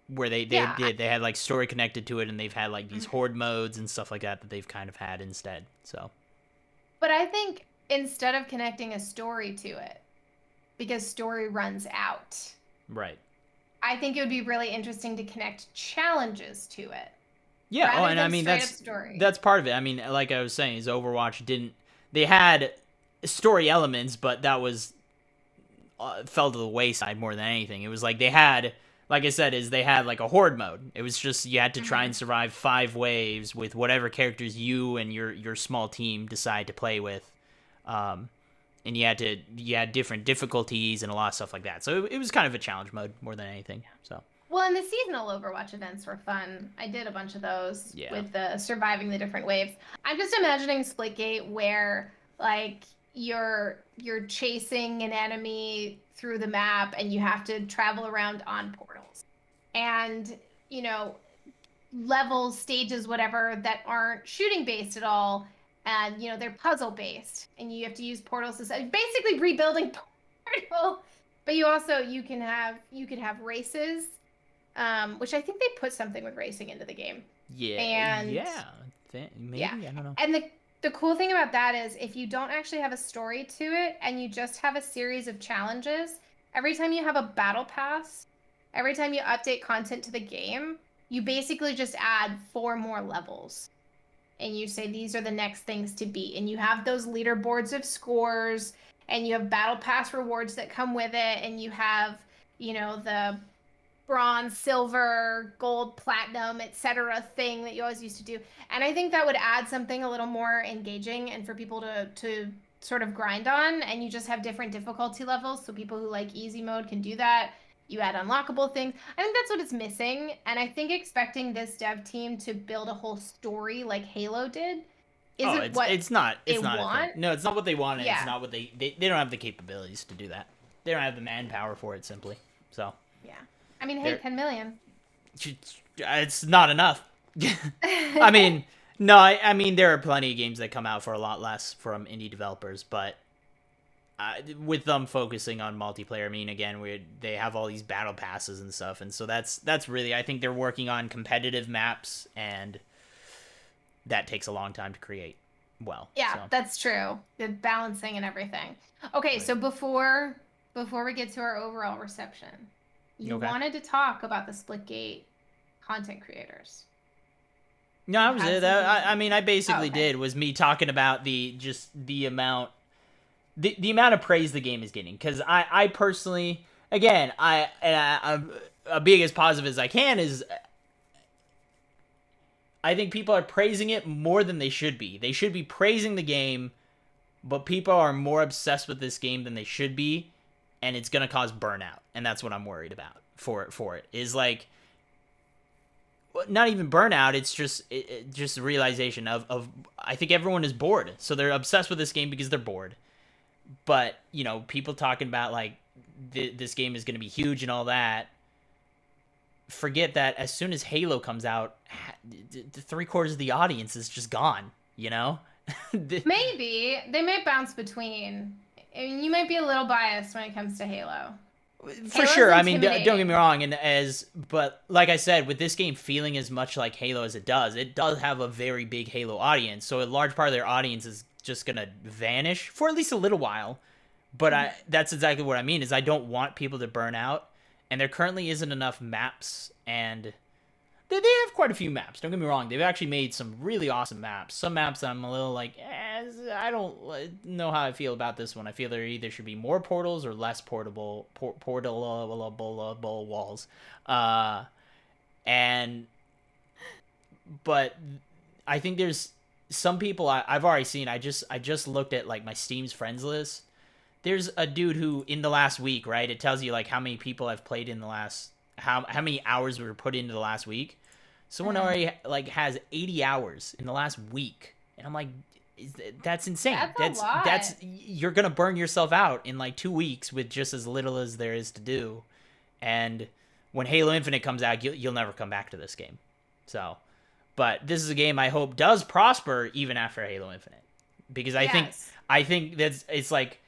Speaker 1: where they had like story connected to it, and they've had like these horde modes and stuff like that they've kind of had instead. So,
Speaker 2: but I think instead of connecting a story to it, because story runs out,
Speaker 1: right?
Speaker 2: I think it would be really interesting to connect challenges to it.
Speaker 1: Yeah. And I mean that's part of it. I mean, like I was saying, is Overwatch they had story elements, but that was fell to the wayside more than anything. It was like they had, like I said, they had like a horde mode. It was just you had to try and survive 5 waves with whatever characters you and your small team decide to play with, and you had different difficulties and a lot of stuff like that. So it was kind of a challenge mode more than anything. So.
Speaker 2: Well, and the seasonal Overwatch events were fun. I did a bunch of those with the surviving the different waves. I'm just imagining Splitgate where like you're chasing an enemy through the map and you have to travel around on portals. And, levels, stages, whatever that aren't shooting based at all, and they're puzzle based and you have to use portals to basically rebuilding portal. But you can have races. Which I think they put something with racing into the game.
Speaker 1: Yeah.
Speaker 2: And
Speaker 1: maybe, I don't know.
Speaker 2: And the cool thing about that is if you don't actually have a story to it and you just have a series of challenges, every time you have a battle pass, every time you update content to the game, you basically just add 4 more levels. And you say these are the next things to beat. And you have those leaderboards of scores, and you have battle pass rewards that come with it, and you have, the bronze, silver, gold, platinum, etc. thing that you always used to do. And I think that would add something a little more engaging and for people to sort of grind on. And you just have different difficulty levels. So people who like easy mode can do that. You add unlockable things. I think that's what it's missing. And I think expecting this dev team to build a whole story like Halo did isn't what
Speaker 1: it's not
Speaker 2: they want.
Speaker 1: No, it's not what they want.
Speaker 2: Yeah.
Speaker 1: It's not what they don't have the capabilities to do that. They don't have the manpower for it simply. So.
Speaker 2: Yeah. I mean, hey, 10 million.
Speaker 1: It's not enough. I mean, no, I mean, there are plenty of games that come out for a lot less from indie developers, but with them focusing on multiplayer, I mean, again, they have all these battle passes and stuff, and so that's really, I think they're working on competitive maps, and that takes a long time to create. Well,
Speaker 2: yeah, that's true. The balancing and everything. Okay, right. So before we get to our overall reception, you wanted to talk about the Splitgate content creators.
Speaker 1: No, that was it. I mean, I basically did was me talking about the amount of praise the game is getting. Because I personally, again, I'm being as positive as I can is I think people are praising it more than they should be. They should be praising the game, but people are more obsessed with this game than they should be, and it's going to cause burnout. And that's what I'm worried about for it. Is like, not even burnout, it's just just the realization of I think everyone is bored. So they're obsessed with this game because they're bored. But, you know, people talking about like this game is going to be huge and all that, forget that as soon as Halo comes out, the 3/4 of the audience is just gone, you know?
Speaker 2: Maybe. They may bounce between. I mean, you might be a little biased when it comes to Halo.
Speaker 1: For sure. I mean, don't get me wrong. But like I said, with this game feeling as much like Halo as it does have a very big Halo audience. So a large part of their audience is just going to vanish for at least a little while. But that's exactly what I mean, is I don't want people to burn out. And there currently isn't enough maps, and they have quite a few maps. Don't get me wrong. They've actually made some really awesome maps. Some maps I'm a little like, I don't know how I feel about this one. I feel there either should be more portals or less portable walls. But I think there's some people I've already seen. I just looked at like my Steam's friends list. There's a dude who in the last week, right? It tells you like how many people have played in the last how many hours were put into the last week. Someone already like has 80 hours in the last week, and I'm like, that's insane. That's you're gonna burn yourself out in like 2 weeks with just as little as there is to do. And when Halo Infinite comes out, you'll never come back to this game. So, but this is a game I hope does prosper even after Halo Infinite, because I think that's it's like.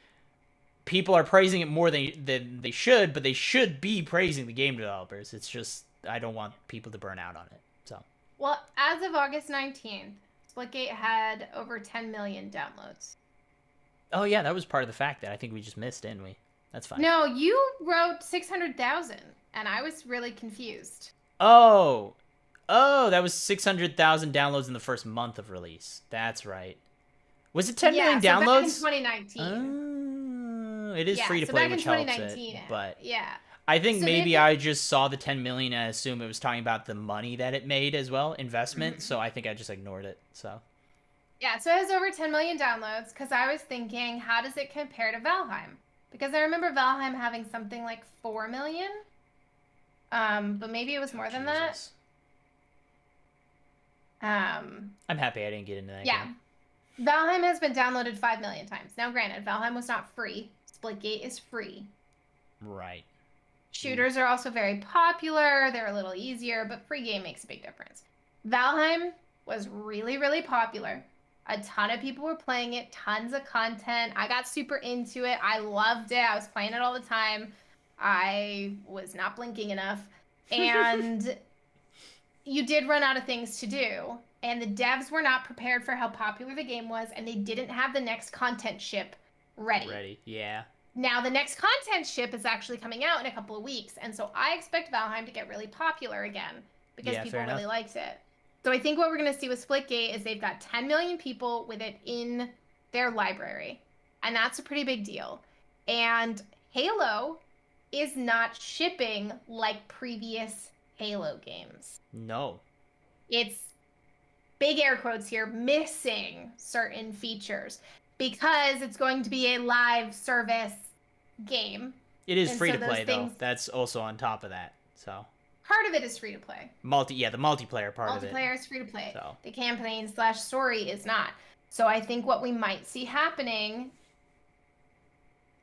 Speaker 1: People are praising it more than they should, but they should be praising the game developers. It's just, I don't want people to burn out on it. So,
Speaker 2: well, as of August 19th, SplitGate had over 10 million downloads.
Speaker 1: Oh, yeah, that was part of the fact that I think we just missed, didn't we? That's fine.
Speaker 2: No, you wrote 600,000, and I was really confused.
Speaker 1: Oh, that was 600,000 downloads in the first month of release. That's right. Was it 10 million downloads?
Speaker 2: Back in 2019.
Speaker 1: It is free to play, which helps it. But
Speaker 2: yeah,
Speaker 1: I think maybe I just saw the 10 million and I assumed it was talking about the money that it made as well, investment. So I think I just ignored it. So
Speaker 2: yeah, so it has over 10 million downloads because I was thinking, how does it compare to Valheim? Because I remember Valheim having something like 4 million. But maybe it was more than that.
Speaker 1: I'm happy I didn't get into that.
Speaker 2: Yeah.
Speaker 1: Game.
Speaker 2: Valheim has been downloaded 5 million times. Now, granted, Valheim was not free. SplitGate is free.
Speaker 1: Right.
Speaker 2: Shooters are also very popular. They're a little easier, but free game makes a big difference. Valheim was really, really popular. A ton of people were playing it. Tons of content. I got super into it. I loved it. I was playing it all the time. I was not blinking enough. And you did run out of things to do. And the devs were not prepared for how popular the game was, and they didn't have the next content ship ready.
Speaker 1: Yeah.
Speaker 2: Now, the next content ship is actually coming out in a couple of weeks, and so I expect Valheim to get really popular again because people really liked it. So I think what we're going to see with SplitGate is they've got 10 million people with it in their library, and that's a pretty big deal. And Halo is not shipping like previous Halo games.
Speaker 1: No.
Speaker 2: It's big air quotes here, missing certain features because it's going to be a live service game.
Speaker 1: It is free to play though. That's also on top of that. So
Speaker 2: part of it is free to play.
Speaker 1: The multiplayer part of it.
Speaker 2: Multiplayer is free to play.
Speaker 1: So.
Speaker 2: The campaign/story is not. So I think what we might see happening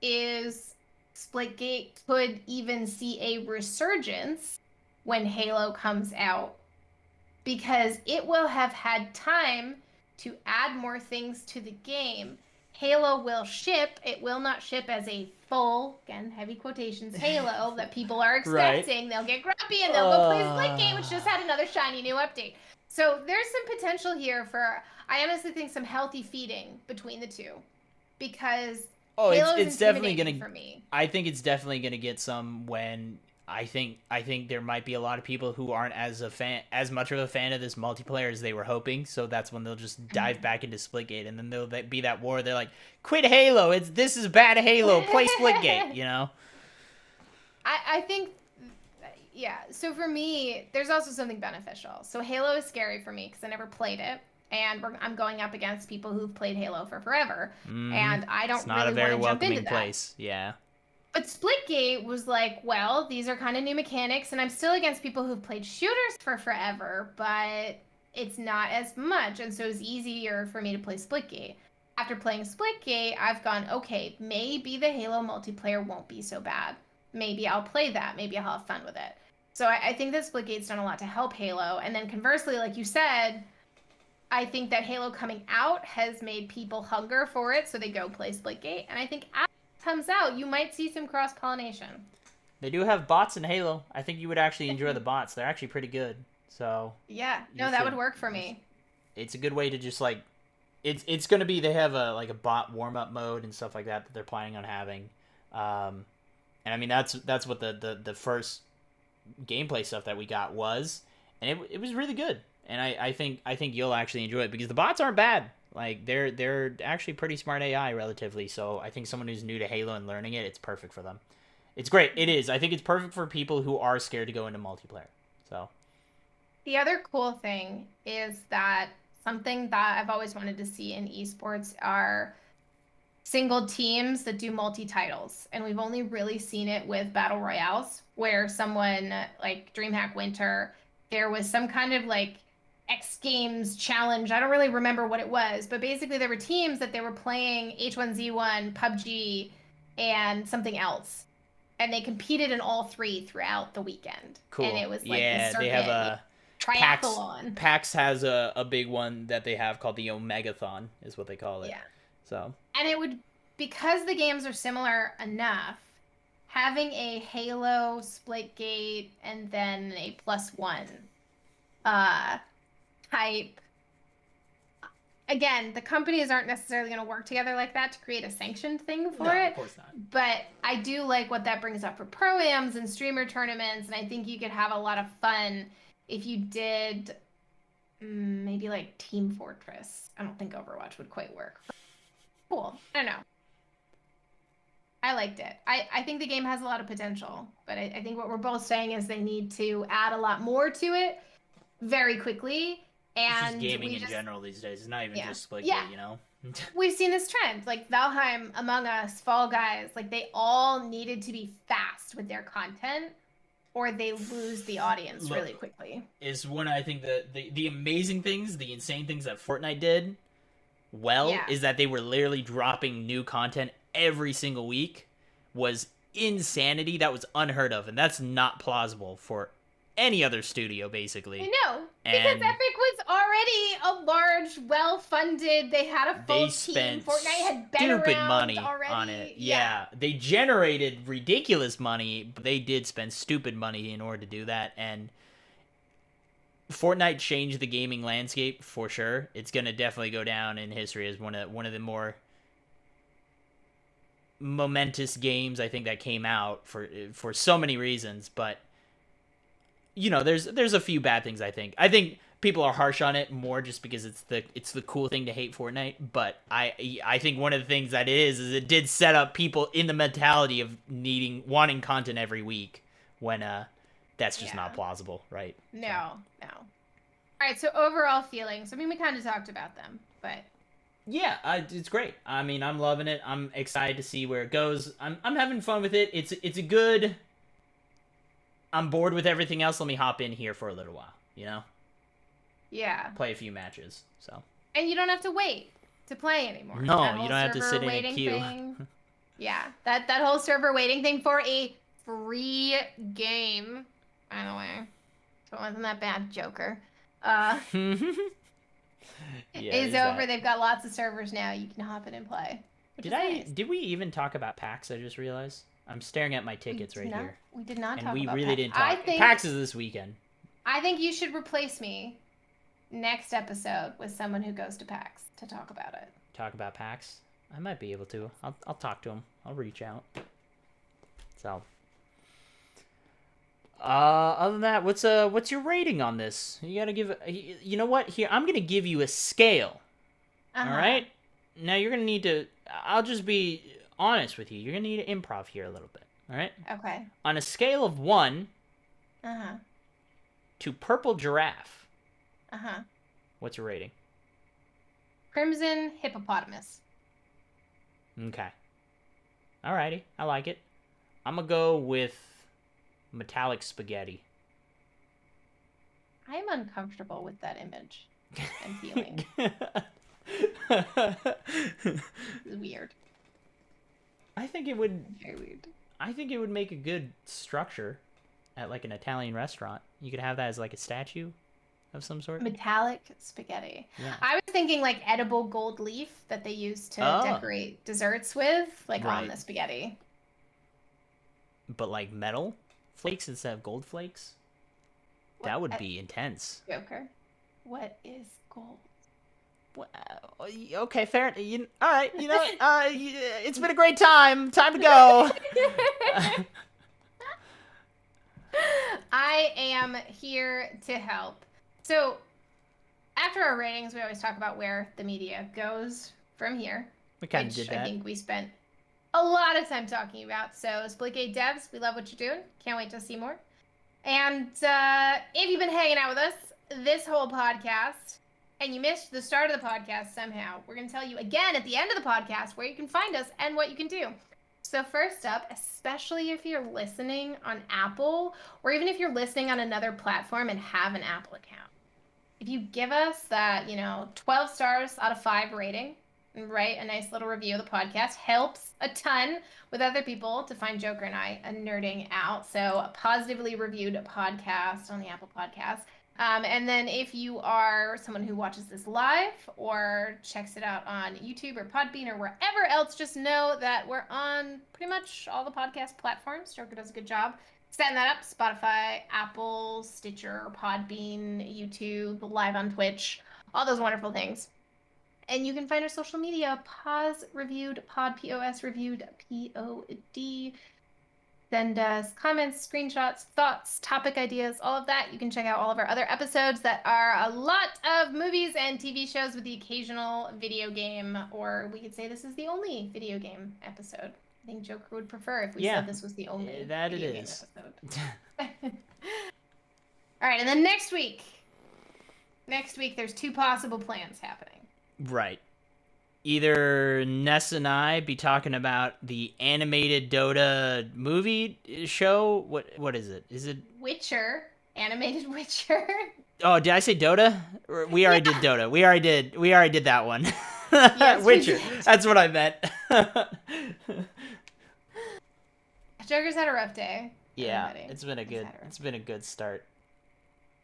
Speaker 2: is SplitGate could even see a resurgence when Halo comes out, because it will have had time to add more things to the game. Halo will ship. It will not ship as a full, again, heavy quotations, Halo that people are expecting. Right. They'll get grumpy and they'll go play SplitGate, which just had another shiny new update. So there's some potential here for, I honestly think, some healthy feeding between the two. Because
Speaker 1: it's definitely
Speaker 2: gonna for me.
Speaker 1: I think it's definitely gonna get some when I think there might be a lot of people who aren't as much of a fan of this multiplayer as they were hoping. So that's when they'll just dive back into SplitGate, and then there'll be that war. They're like, "Quit Halo! This is bad Halo. Play SplitGate." You know.
Speaker 2: I think yeah. So for me, there's also something beneficial. So Halo is scary for me because I never played it, and I'm going up against people who've played Halo for forever, and I
Speaker 1: It's
Speaker 2: don't
Speaker 1: not a
Speaker 2: really want
Speaker 1: very
Speaker 2: to jump into
Speaker 1: welcoming
Speaker 2: that.
Speaker 1: place. Yeah.
Speaker 2: But Splitgate was like, well, these are kind of new mechanics, and I'm still against people who've played shooters for forever, but it's not as much, and so it's easier for me to play Splitgate. After playing Splitgate, I've gone, okay, maybe the Halo multiplayer won't be so bad. Maybe I'll play that. Maybe I'll have fun with it. So I think that Splitgate's done a lot to help Halo. And then conversely, like you said, I think that Halo coming out has made people hunger for it, so they go play Splitgate. And I think as it comes out, you might see some cross-pollination.
Speaker 1: They do have bots in Halo. I think you would actually enjoy the bots. They're actually pretty good. So
Speaker 2: Yeah,
Speaker 1: you
Speaker 2: no, that
Speaker 1: should.
Speaker 2: would work for me.
Speaker 1: It's a good way to just like. It's gonna be. They have a bot warm up mode and stuff like that they're planning on having. And I mean that's what the first gameplay stuff that we got was, and it was really good. And I think you'll actually enjoy it because the bots aren't bad. Like they're actually pretty smart AI relatively. So I think someone who's new to Halo and learning it, it's perfect for them. It's great. It is. I think it's perfect for people who are scared to go into multiplayer. So
Speaker 2: The other cool thing is that something that I've always wanted to see in esports are single teams that do multi-titles. And we've only really seen it with battle royales where someone like DreamHack Winter, there was some kind of like X Games challenge. I don't really remember what it was, but basically there were teams that they were playing H1Z1, PUBG, and something else. And they competed in all three throughout the weekend. And
Speaker 1: cool.
Speaker 2: it was like the
Speaker 1: Yeah, they have
Speaker 2: circuit
Speaker 1: a PAX.
Speaker 2: triathlon.
Speaker 1: PAX has a big one that they have called the Omegathon, is what they call it.
Speaker 2: Yeah.
Speaker 1: So
Speaker 2: And it would, because the games are similar enough, having a Halo, Splitgate, and then a +1 uh, type. Again, the companies aren't necessarily going to work together like that to create a sanctioned thing for it.
Speaker 1: Of course not.
Speaker 2: But I do like what that brings up for pro-ams and streamer tournaments, and I think you could have a lot of fun if you did maybe like Team Fortress. I don't think Overwatch would quite work. Cool. I don't know. I liked it. I think the game has a lot of potential, but I think what we're both saying is they need to add a lot more to it very quickly.
Speaker 1: It's
Speaker 2: And
Speaker 1: just gaming in general these days. It's not even just Splitgate,
Speaker 2: yeah.
Speaker 1: you know?
Speaker 2: We've seen this trend. Like Valheim, Among Us, Fall Guys, like they all needed to be fast with their content or they lose the audience really quickly.
Speaker 1: Is one, I think, the amazing things, the insane things that Fortnite did is that they were literally dropping new content every single week was insanity. That was unheard of, and that's not plausible for any other studio, basically.
Speaker 2: I know, because Epic was already a large, well-funded. They had a full team. Fortnite had been
Speaker 1: stupid
Speaker 2: around
Speaker 1: money
Speaker 2: already.
Speaker 1: on it. Yeah, they generated ridiculous money, but they did spend stupid money in order to do that. And Fortnite changed the gaming landscape for sure. It's gonna definitely go down in history as one of the more momentous games I think that came out for so many reasons. But you know, there's a few bad things. I think people are harsh on it more just because it's the cool thing to hate Fortnite. But I think one of the things that it is it did set up people in the mentality of wanting content every week when that's just not plausible, right?
Speaker 2: No. All right, so overall feelings. I mean, we kind of talked about them, but
Speaker 1: yeah, it's great. I mean, I'm loving it. I'm excited to see where it goes. I'm having fun with it. It's a good. I'm bored with everything else. Let me hop in here for a little while, you know?
Speaker 2: Yeah.
Speaker 1: Play a few matches, so.
Speaker 2: And you don't have to wait to play anymore.
Speaker 1: No, you don't have to sit in a queue.
Speaker 2: Yeah, that whole server waiting thing for a free game, by the way. So it wasn't that bad, Joker. Is over. They've got lots of servers now. You can hop in and play.
Speaker 1: Did we even talk about PAX? I just realized. I'm staring at my tickets here.
Speaker 2: We did not talk
Speaker 1: about PAX. And we
Speaker 2: PAX.
Speaker 1: really didn't talk. PAX is this weekend.
Speaker 2: I think you should replace me next episode with someone who goes to PAX to talk about it.
Speaker 1: Talk about PAX? I might be able to. I'll talk to him. I'll reach out. So. Other than that, what's your rating on this? You gotta give. You know what? Here, I'm gonna give you a scale. All right. Now you're gonna need to. I'll just be honest with you. You're gonna need to improv here a little bit. All right.
Speaker 2: Okay.
Speaker 1: On a scale of 1
Speaker 2: Uh-huh.
Speaker 1: to purple giraffe.
Speaker 2: Uh-huh.
Speaker 1: What's your rating?
Speaker 2: Crimson hippopotamus.
Speaker 1: Okay. Alrighty, I like it. I'm gonna go with metallic spaghetti.
Speaker 2: I'm uncomfortable with that image and feeling. It's weird.
Speaker 1: I think it would.
Speaker 2: Very weird.
Speaker 1: I think it would make a good structure at like an Italian restaurant. You could have that as like a statue of some sort.
Speaker 2: Metallic spaghetti.
Speaker 1: Yeah.
Speaker 2: I was thinking like edible gold leaf that they use to decorate desserts with, like on the spaghetti.
Speaker 1: But like metal flakes instead of gold flakes? That would be intense.
Speaker 2: Joker. What is gold?
Speaker 1: Well, okay, fair. All right, you know what? It's been a great time. Time to go.
Speaker 2: I am here to help. So, after our ratings, we always talk about where the media goes from here.
Speaker 1: We kind of did that.
Speaker 2: I think we spent a lot of time talking about. So, SplitGate devs, we love what you're doing. Can't wait to see more. And if you've been hanging out with us this whole podcast and you missed the start of the podcast somehow, we're going to tell you again at the end of the podcast where you can find us and what you can do. So first up, especially if you're listening on Apple or even if you're listening on another platform and have an Apple account, if you give us that, 12 stars out of 5 rating and write a nice little review of the podcast, helps a ton with other people to find Joker and I nerding out. So a positively reviewed podcast on the Apple Podcast. And then if you are someone who watches this live or checks it out on YouTube or Podbean or wherever else, just know that we're on pretty much all the podcast platforms. Joker does a good job setting that up. Spotify, Apple, Stitcher, Podbean, YouTube, live on Twitch, all those wonderful things. And you can find our social media, Pause Reviewed, Pod, POS Reviewed, POD. Send us comments, screenshots, thoughts, topic ideas, all of that. You can check out all of our other episodes that are a lot of movies and TV shows with the occasional video game, or we could say this is the only video game episode. I think Joker would prefer if we said this was the only
Speaker 1: that
Speaker 2: video
Speaker 1: it
Speaker 2: game
Speaker 1: is.
Speaker 2: episode. All right, and then next week there's 2 possible plans happening.
Speaker 1: Right. Either Ness and I be talking about the animated Dota movie show. What is it? Is it
Speaker 2: Witcher? Animated Witcher?
Speaker 1: Oh, did I say Dota? We already did Dota. We already did that one.
Speaker 2: Yes,
Speaker 1: Witcher. That's what I meant.
Speaker 2: Joker's had a rough day.
Speaker 1: Yeah,
Speaker 2: Everybody.
Speaker 1: it's been a good start.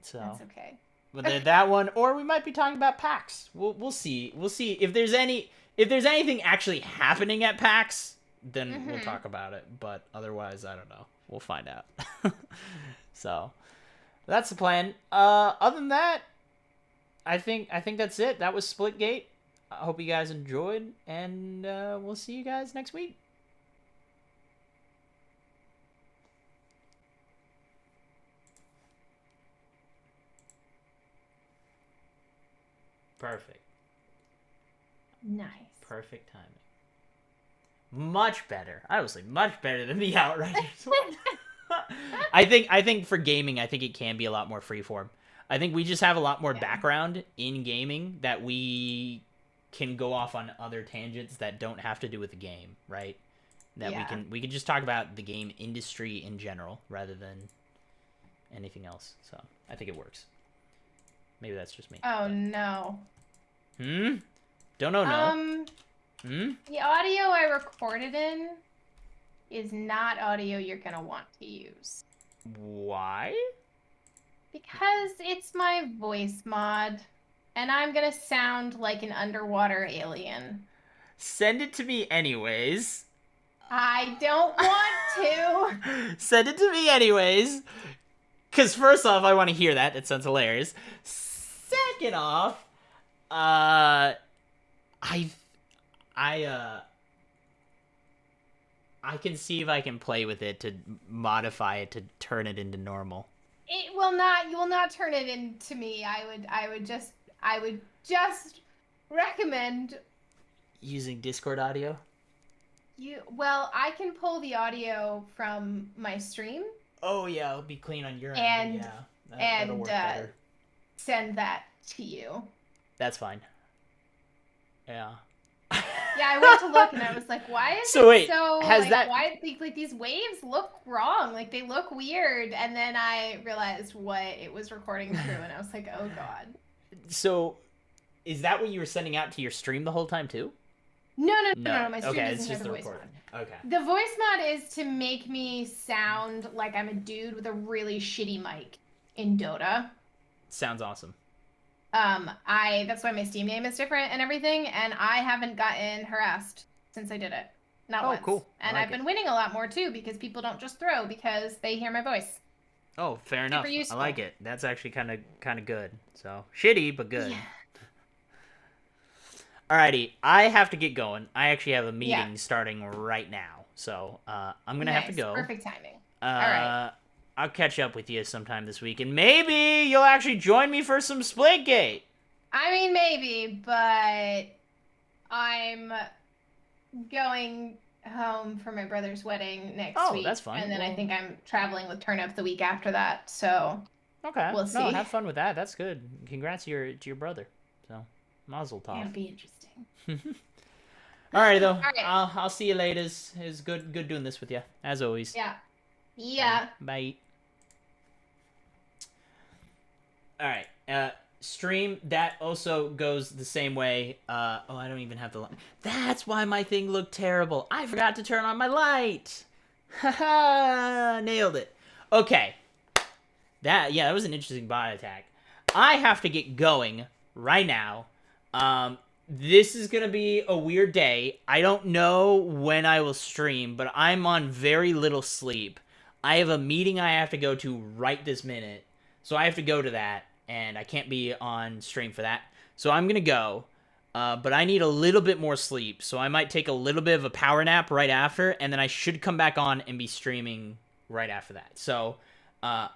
Speaker 1: So
Speaker 2: that's okay.
Speaker 1: Whether that one or we might be talking about PAX. We'll see. We'll see if there's anything actually happening at PAX, then we'll talk about it. But otherwise, I don't know. We'll find out. So that's the plan. Other than that, I think that's it. That was Splitgate. I hope you guys enjoyed, and we'll see you guys next week. Perfect.
Speaker 2: Nice.
Speaker 1: Perfect timing. Much better. Honestly, much better than the Outriders one. I think for gaming, I think it can be a lot more freeform. I think we just have a lot more background in gaming that we can go off on other tangents that don't have to do with the game, right? That we can just talk about the game industry in general rather than anything else. So I think it works. Maybe that's just me.
Speaker 2: Oh no.
Speaker 1: Don't know. No.
Speaker 2: The audio I recorded in is not audio you're gonna want to use.
Speaker 1: Why?
Speaker 2: Because it's my voice mod, and I'm gonna sound like an underwater alien.
Speaker 1: Send it to me anyways.
Speaker 2: I don't want to.
Speaker 1: Send it to me anyways. Because first off, I want to hear that. It sounds hilarious. Second off, I can see if I can play with it to modify it to turn it into normal.
Speaker 2: It will not. You will not turn it into me. I would just recommend
Speaker 1: using Discord audio.
Speaker 2: Well, I can pull the audio from my stream
Speaker 1: Oh yeah, it'll be clean on your
Speaker 2: And-
Speaker 1: end. Yeah, that'll work better.
Speaker 2: send that to you.
Speaker 1: That's fine. Yeah.
Speaker 2: Yeah, I went to look and I was like, why is
Speaker 1: So
Speaker 2: it
Speaker 1: wait,
Speaker 2: so
Speaker 1: has
Speaker 2: like
Speaker 1: that-
Speaker 2: why like these waves look wrong? Like they look weird. And then I realized what it was recording through and I was like, oh god.
Speaker 1: So, is that what you were sending out to your stream the whole time too?
Speaker 2: No, my stream
Speaker 1: Okay,
Speaker 2: doesn't
Speaker 1: it's just
Speaker 2: have
Speaker 1: the
Speaker 2: a voice
Speaker 1: recording.
Speaker 2: mod.
Speaker 1: Okay.
Speaker 2: The voice mod is to make me sound like I'm a dude with a really shitty mic in Dota.
Speaker 1: Sounds awesome.
Speaker 2: That's why my Steam name is different and everything, and I haven't gotten harassed since I did it. Not once.
Speaker 1: Cool.
Speaker 2: And I've been winning a lot more too because people don't just throw because they hear my voice.
Speaker 1: Oh, fair enough.
Speaker 2: Useful.
Speaker 1: I like it. That's actually kind of good. So shitty, but good.
Speaker 2: Yeah.
Speaker 1: Alrighty, I have to get going. I actually have a meeting starting right now, so I'm gonna have to go.
Speaker 2: Perfect timing.
Speaker 1: All
Speaker 2: right.
Speaker 1: I'll catch up with you sometime this week, and maybe you'll actually join me for some SplitGate.
Speaker 2: I mean, maybe, but I'm going home for my brother's wedding next week.
Speaker 1: Oh, that's fine.
Speaker 2: And then I think I'm traveling with Turnip the week after that, so
Speaker 1: Okay.
Speaker 2: we'll see.
Speaker 1: No, have fun with that. That's good. Congrats to your brother. So, mazel tov.
Speaker 2: It'll be interesting.
Speaker 1: Alrighty though.
Speaker 2: All right.
Speaker 1: I'll see you later. It's good doing this with you as always.
Speaker 2: Yeah. Yeah.
Speaker 1: Bye. Alright. Stream that also goes the same way. I don't even have the light. That's why my thing looked terrible. I forgot to turn on my light. Haha, nailed it. Okay. That was an interesting bot attack. I have to get going right now. This is gonna be a weird day. I don't know when I will stream, but I'm on very little sleep. I have a meeting I have to go to right this minute, so I have to go to that, and I can't be on stream for that. So I'm gonna go, but I need a little bit more sleep, so I might take a little bit of a power nap right after, and then I should come back on and be streaming right after that. So, I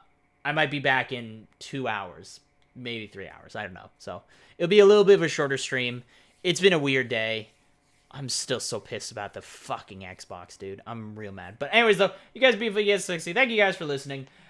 Speaker 1: might be back in 2 hours, maybe 3 hours. I don't know. So it'll be a little bit of a shorter stream. It's been a weird day. I'm still so pissed about the fucking Xbox, dude. I'm real mad. But anyways, though, you guys be sexy. Thank you guys for listening.